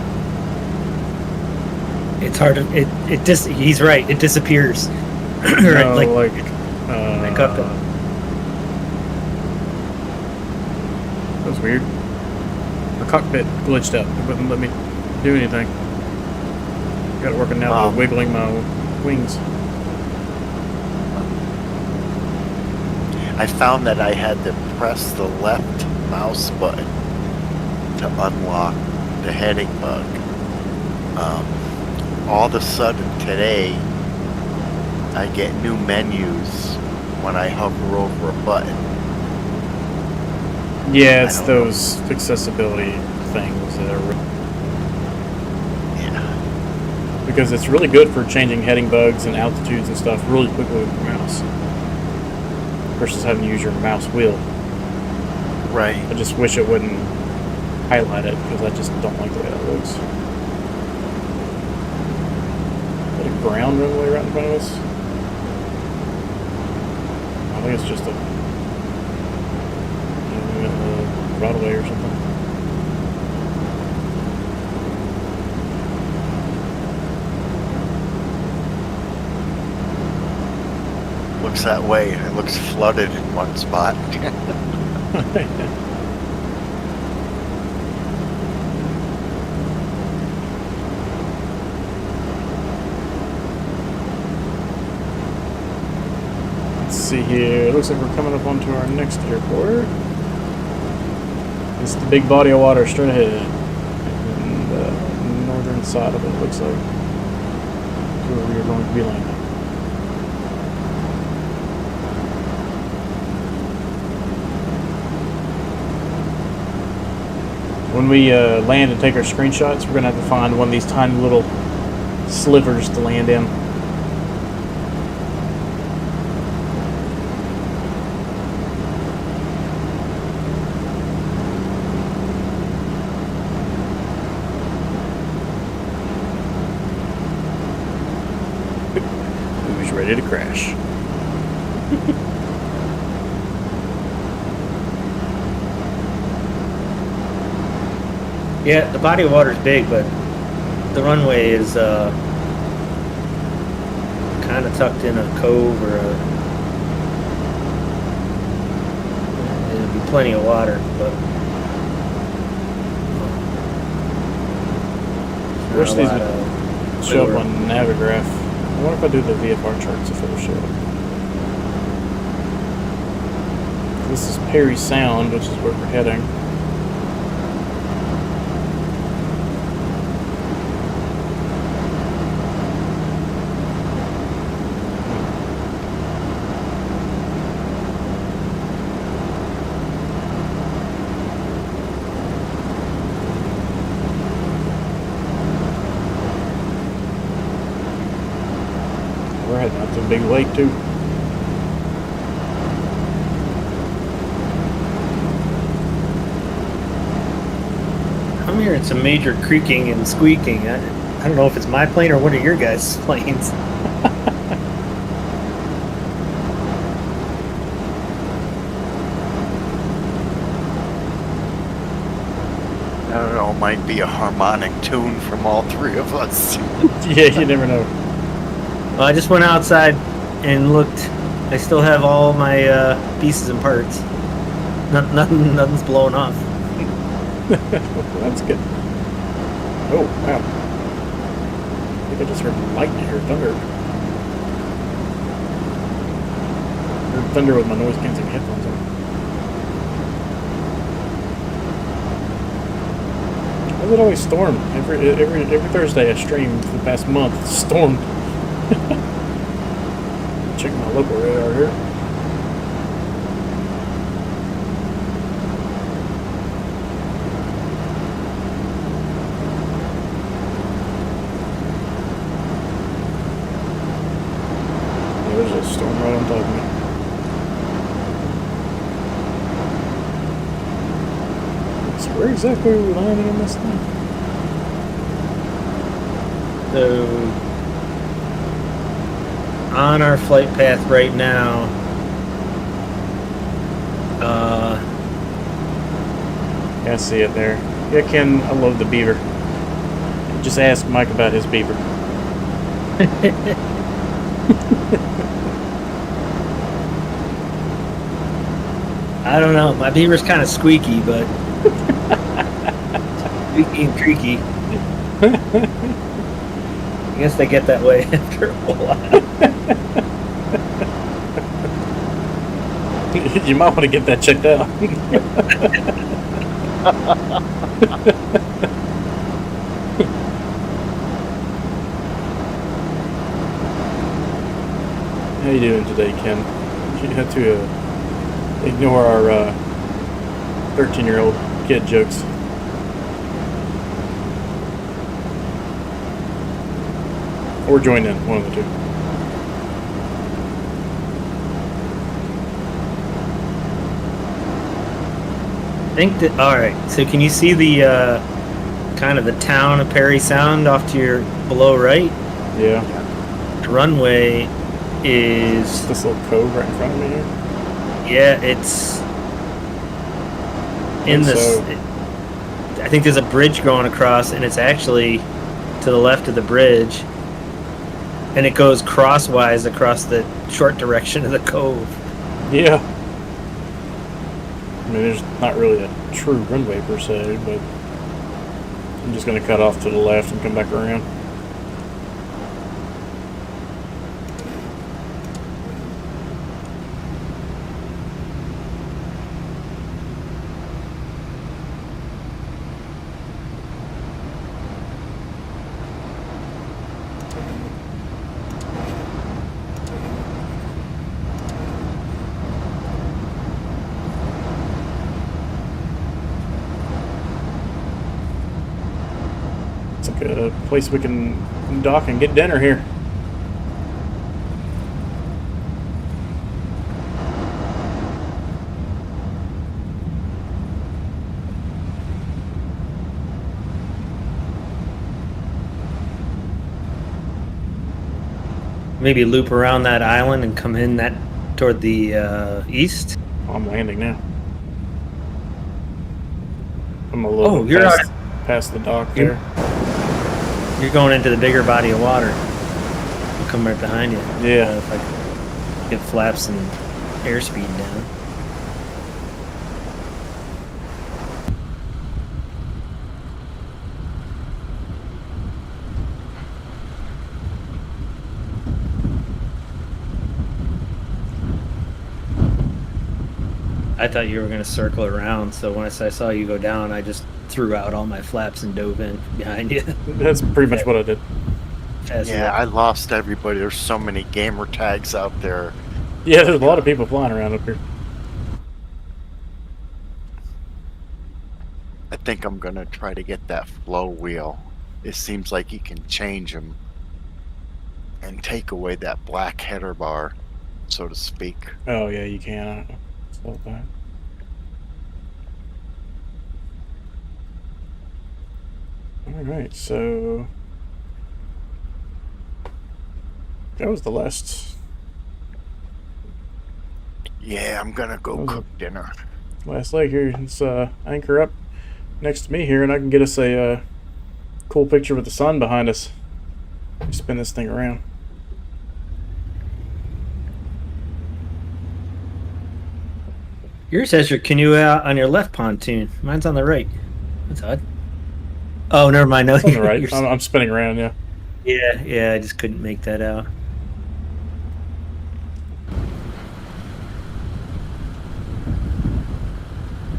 It's hard to. He's right. It disappears. No, like up to. That was weird. The cockpit glitched out. It wouldn't let me do anything. Got it working now, wiggling my wings. I found that I had to press the left mouse button to unlock the heading bug. All of a sudden today, I get new menus when I hover over a button. Yeah, it's those accessibility things that are. Yeah. Because it's really good for changing heading bugs and altitudes and stuff really quickly with your mouse. Versus having to use your mouse wheel. Right. I just wish it wouldn't highlight it because I just don't like the way that looks. Is that a ground runway right in front of us? I think it's just a runway or something. Looks that way. It looks flooded in one spot. Let's see here. It looks like we're coming up onto our next airport. It's the big body of water straight ahead. And the northern side of it looks like where we are going to be landing. When we land and take our screenshots, we're going to have to find one of these tiny little slivers to land in. Who's ready to crash? Yeah, the body of water is big, but the runway is kind of tucked in a cove or there'll be plenty of water, but I wish these would show up on Navigraph. I wonder if I do the VFR charts if it'll show up. This is Perry Sound, which is where we're heading. We're heading out to a big lake too. I'm hearing some major creaking and squeaking. I don't know if it's my plane or one of your guys' planes. don't know, might be a harmonic tune from all three of us. Yeah, you never know. Well, I just went outside and looked. I still have all my pieces and parts. Nothing's blowing off. That's good. Oh, wow. I think I just heard lightning or thunder. I heard thunder with my noise-canceling headphones on. Why does it always storm? Every Thursday I stream for the past month. It's stormed. Check my local radar here. Yeah, there's a storm right on top of me. So where exactly are we landing on this thing? So, on our flight path right now, Yeah, I see it there. Yeah, Ken, I love the beaver. Just ask Mike about his beaver. I don't know. My beaver's kind of squeaky, but squeaky and creaky. I guess they get that way after a while. You might want to get that checked out. How you doing today, Ken? You have to ignore our 13-year-old kid jokes. Or join in, one of the two. I think that. All right. So, can you see the kind of the town of Perry Sound off to your below right? Yeah. The runway is This little cove right in front of me here. yeah. It's in this. So- I think there's a bridge going across, and it's actually to the left of the bridge, and it goes crosswise across the short direction of the cove. Yeah. I mean, there's not really a true runway per se, but I'm just going to cut off to the left and come back around. It's like a place we can dock and get dinner here. Maybe loop around that island and come in that toward the east. I'm landing now. I'm a little you're past the dock You're- there. You're going into the bigger body of water. I'll come right behind you. Yeah. If I can get flaps and airspeed down. I thought you were going to circle around, so when I saw you go down, I just threw out all my flaps and dove in behind you. That's pretty much what I did. Yeah, I lost everybody. There's so many gamer tags out there. Yeah, there's a lot of people flying around up here. I think I'm gonna try to get that flow wheel. It seems like you can change them and take away that black header bar, so to speak. Oh, yeah, you can. I don't know. So bad. Alright, so that was the last Yeah, I'm gonna go Okay. cook dinner. leg here. Let's anchor up, next to me here, and I can get us a cool picture with the sun behind us. Spin this thing around. Yours has your canoe out on your left pontoon. Mine's on the right. That's odd. Oh, never mind. No, It's on the right. I'm spinning around, yeah. Yeah, I just couldn't make that out.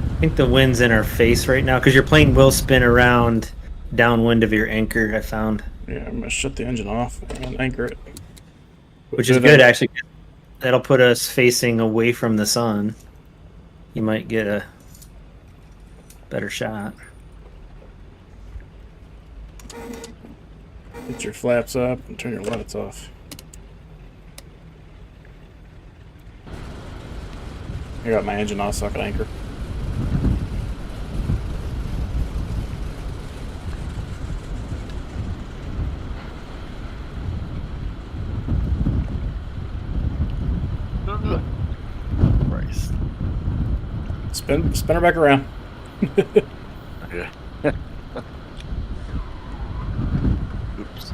I think the wind's in our face right now because your plane will spin around downwind of your anchor, I found. Yeah, I'm going to shut the engine off and anchor it. Which is good, actually. That'll put us facing away from the sun. You might get a better shot. Get your flaps up and turn your lights off. I got my engine off so I can anchor. Christ. Spin her back around. Yeah. Oops.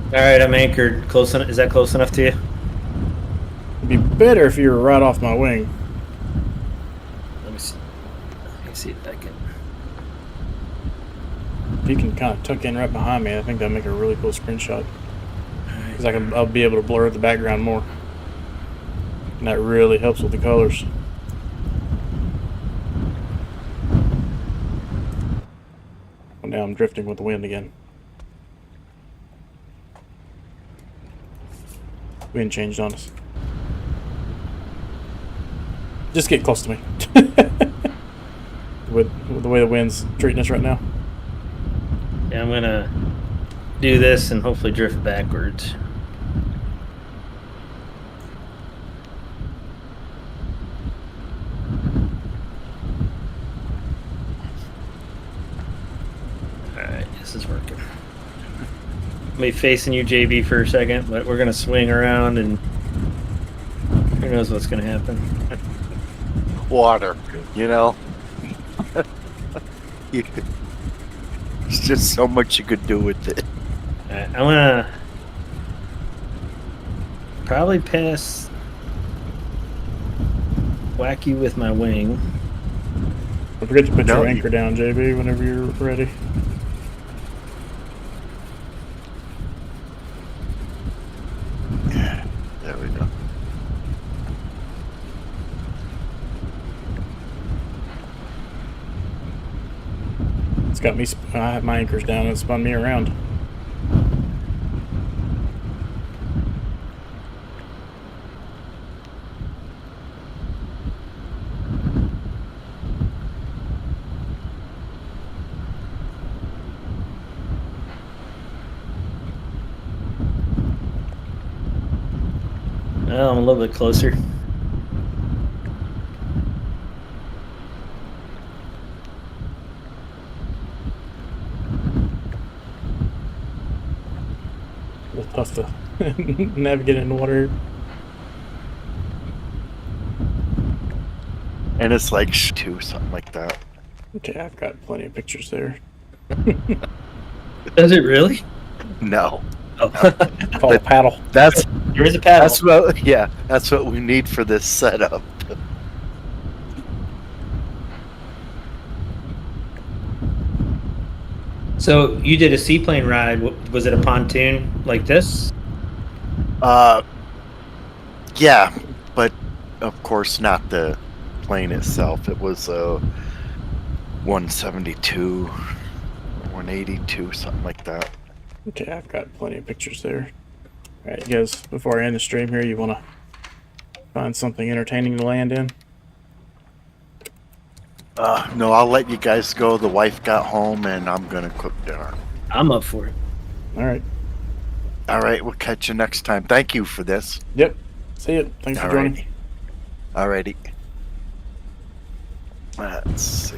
All right, I'm anchored. Close enough? Is that close enough to you? It'd be better if you were right off my wing. Let me see. Let me see if I can. If you can kind of tuck in right behind me, I think that'd make a really cool screenshot. Because I'll be able to blur the background more. And that really helps with the colors. Well, now I'm drifting with the wind again. Wind changed on us. Just get close to me. with the way the wind's treating us right now. Yeah, I'm gonna do this and hopefully drift backwards. Alright, this is working. I'll be facing you, JB, for a second, but we're gonna swing around and who knows what's gonna happen. Water, you know? There's just so much you could do with it. Alright, I'm gonna probably whack you with my wing. Don't forget to put your anchor down, JB, whenever you're ready. Yeah, there we go. It's got me. I have my anchors down and it spun me around. Well, I'm a little bit closer. A little tough to navigate in the water. And it's like 2, something like that. Okay, I've got plenty of pictures there. Does it really? No. Oh. Call a paddle. That's There is a paddle. that's what we need for this setup. So you did a seaplane ride. Was it a pontoon like this? Yeah, but of course not the plane itself. It was a 172 or 182, something like that. Okay, I've got plenty of pictures there. Alright, you guys, before I end the stream here, you want to find something entertaining to land in? No, I'll let you guys go. The wife got home and I'm gonna cook dinner. I'm up for it. Alright. Alright, we'll catch you next time. Thank you for this. Yep. See you. Thanks for joining. Alrighty. Let's see.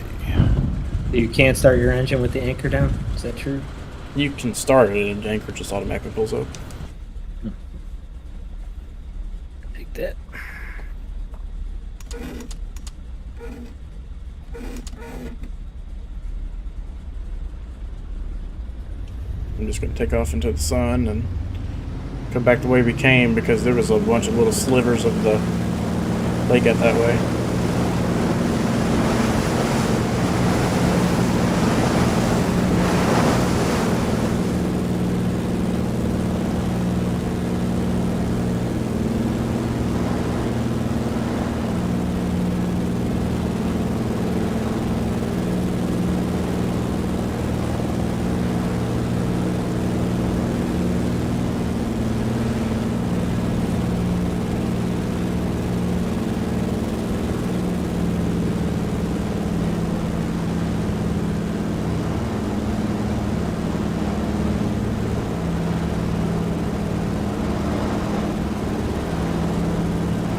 You can't start your engine with the anchor down? Is that true? You can start it and anchor just automatically pulls up. Take that. I'm just going to take off into the sun and come back the way we came because there was a bunch of little slivers of the lake out that way.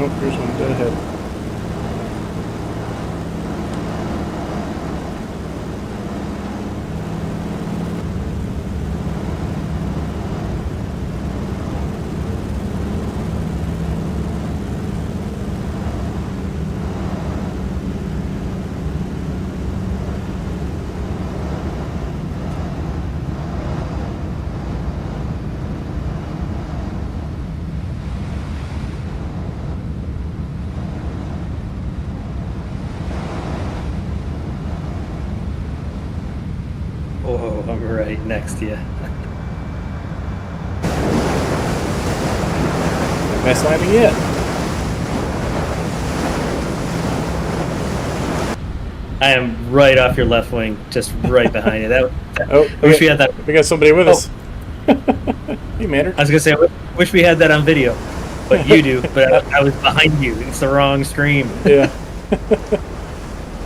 Oh, here's one dead ahead. Oh, I'm right next to you. Best landing yet. I am right off your left wing, just right behind you. Oh, I wish we had that. We got somebody with us. Hey, Manner. I was gonna say, I wish we had that on video, but you do. But I was behind you. It's the wrong stream. Yeah.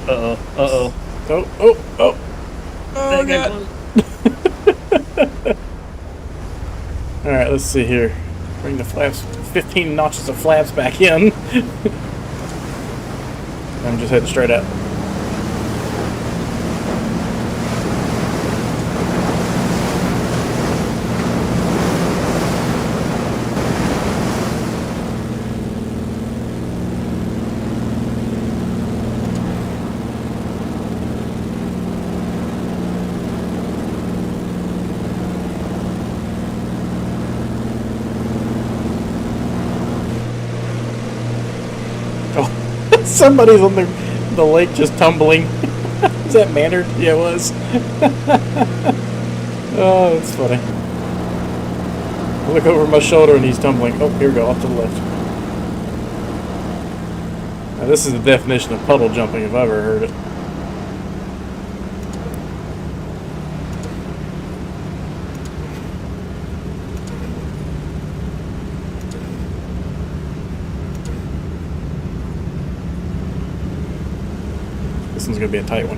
Uh oh. Oh, oh, oh. Oh, God. Alright, let's see here. Bring the flaps, 15 notches of flaps back in. I'm just heading straight up. Somebody's on the lake just tumbling. Is that Manard? Yeah, it was. Oh, that's funny. I look over my shoulder and he's tumbling. Oh, here we go, off to the left. Now, this is the definition of puddle jumping if I've ever heard it. This one's going to be a tight one.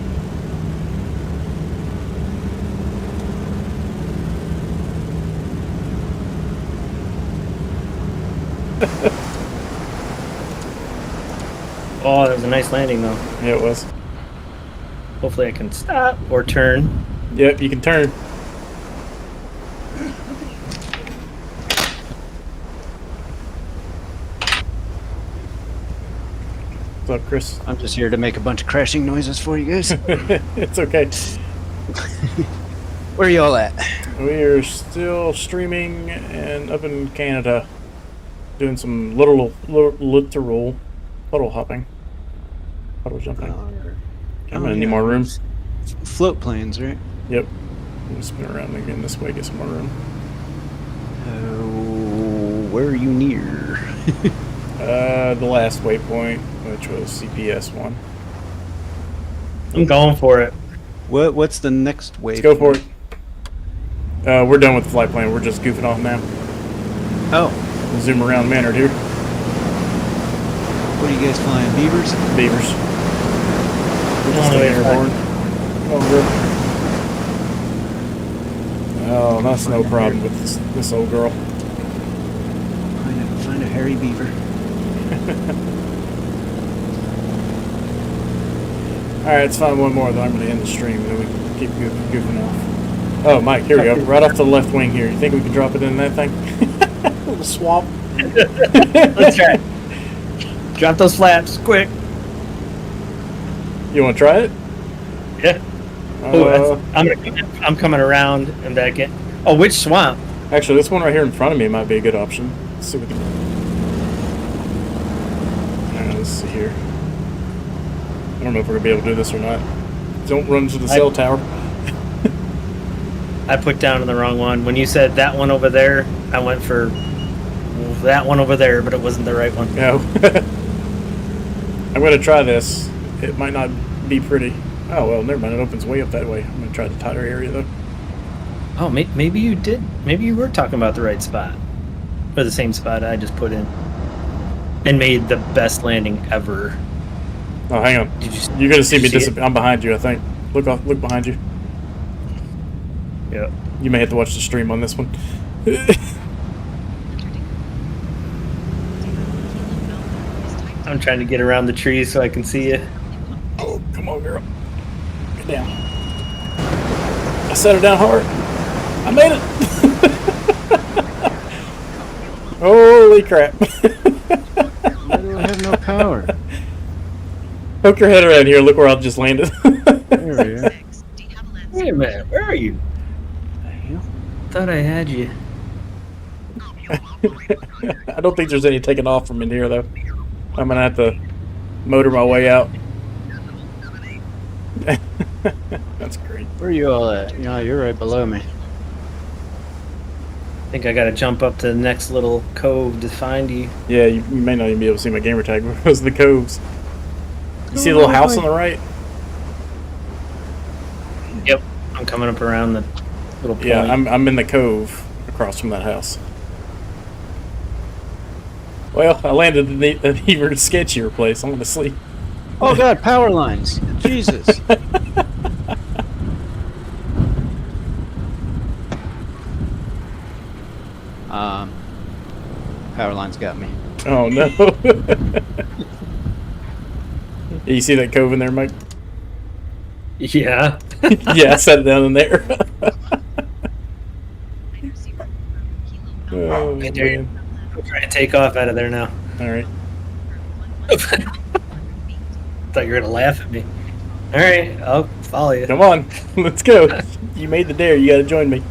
Oh, that was a nice landing, though. Yeah, it was. Hopefully I can stop or turn. Yep, you can turn. What's up, Chris? I'm just here to make a bunch of crashing noises for you guys. It's okay. Where are y'all at? We are still streaming and up in Canada, doing some literal puddle hopping, puddle jumping. I'm gonna need more room. Float planes, right? Yep. I'm gonna spin around again this way, get some more room. Where are you near? The last waypoint, which was CPS 1. I'm going for it. What's the next wave? Let's go for it. We're done with the flight plan. We're just goofing off now. Oh, We'll zoom around Manard here. what are you guys flying? Beavers? Beavers. We're just Only way staying to airborne. Oh, good. Oh, that's no problem with this old girl. Find a hairy beaver. Alright, let's find one more, then I'm going to end the stream, and then we can keep goofing off. Oh, Mike, here we go. Right off to the left wing here. You think we can drop it in that thing? A little swamp. Let's try. Drop those flaps, quick. You want to try it? Yeah. I'm coming around and back in. Oh, which swamp? Actually, this one right here in front of me might be a good option. Let's see what the... Alright, let's see here. I don't know if we're going to be able to do this or not. Don't run into the cell tower. I put down the wrong one. When you said that one over there, I went for that one over there, but it wasn't the right one. No. I'm going to try this. It might not be pretty. Oh, well, never mind. It opens way up that way. I'm going to try the tighter area, though. Oh, maybe you did. Maybe you were talking about the right spot. Or the same spot I just put in. And made the best landing ever. Oh, hang on. You're going to see me disappear. I'm behind you, I think. Look behind you. Yep. You may have to watch the stream on this one. I'm trying to get around the trees so I can see you. Oh, come on, girl. Get down. I set her down hard. I made it. Holy crap. Why do I have no power? Poke your head around here. Look where I just landed. There we are. Wait a minute, where are you? Thought I had you. I don't think there's any taking off from in here, though. I'm going to have to motor my way out. That's great. Where are you all at? You're right below me. I think I gotta jump up to the next little cove to find you. Yeah, you may not even be able to see my gamer tag because of the coves. You see the little house on the right? Yep, I'm coming up around the little point. Yeah, I'm in the cove across from that house. Well, I landed in an even sketchier place. I'm going to sleep. Oh God, power lines! Jesus. Power lines got me. Oh no! You see that cove in there, Mike? Yeah. Yeah, I set it down in there. Oh, Right there. man. I'm trying to take off out of there now. All right. Thought you were gonna laugh at me. All right, I'll follow you. Come on, let's go. You made the dare. You got to join me.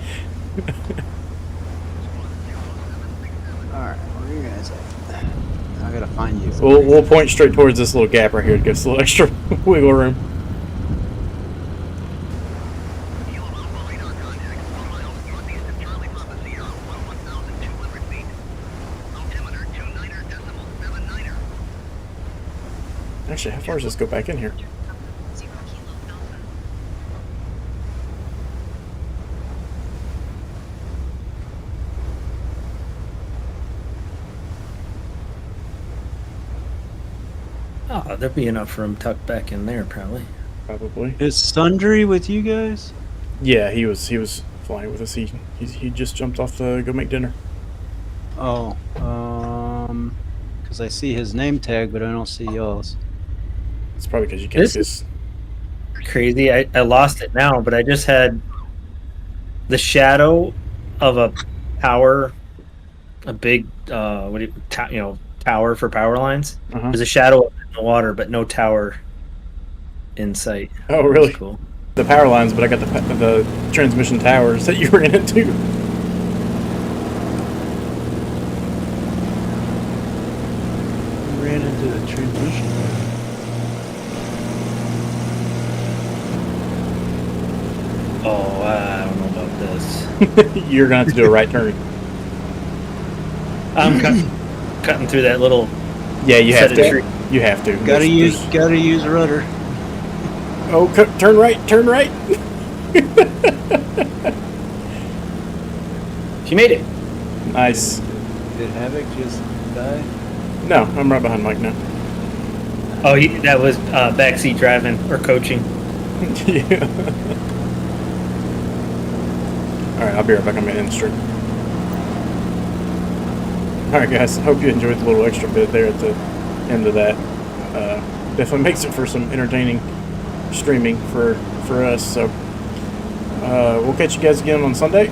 Alright, where are you guys at? I gotta find you. We'll point straight towards this little gap right here to give us a little extra wiggle room. Actually, how far does this go back in here? Oh, there'll be enough room tucked back in there, probably. Probably. Is Sundry with you guys? Yeah, he was flying with us. He just jumped off to go make dinner. Oh, because I see his name tag, but I don't see y'all's. It's probably because you can't see This us. Crazy. I lost it now, but I just had the shadow of a tower, a big tower for power lines. Uh-huh. There's a shadow in the water, but no tower in sight. Oh, really? That's cool. The power lines, but I got the transmission towers that you ran into. Ran into the transmission. Oh, I don't know about this. You're gonna have to do a right turn. I'm cutting through that little. Yeah, you have set of to. tree. You have to. Gotta use rudder. Oh, turn right! Turn right! She made it. Nice. Did Havoc just die? No, I'm right behind Mike now. Oh, that was backseat driving or coaching. Yeah. All right, I'll be right back on my end stream. All right, guys. Hope you enjoyed the little extra bit there at the end of that. Definitely makes it for some entertaining streaming for us. So we'll catch you guys again on Sunday.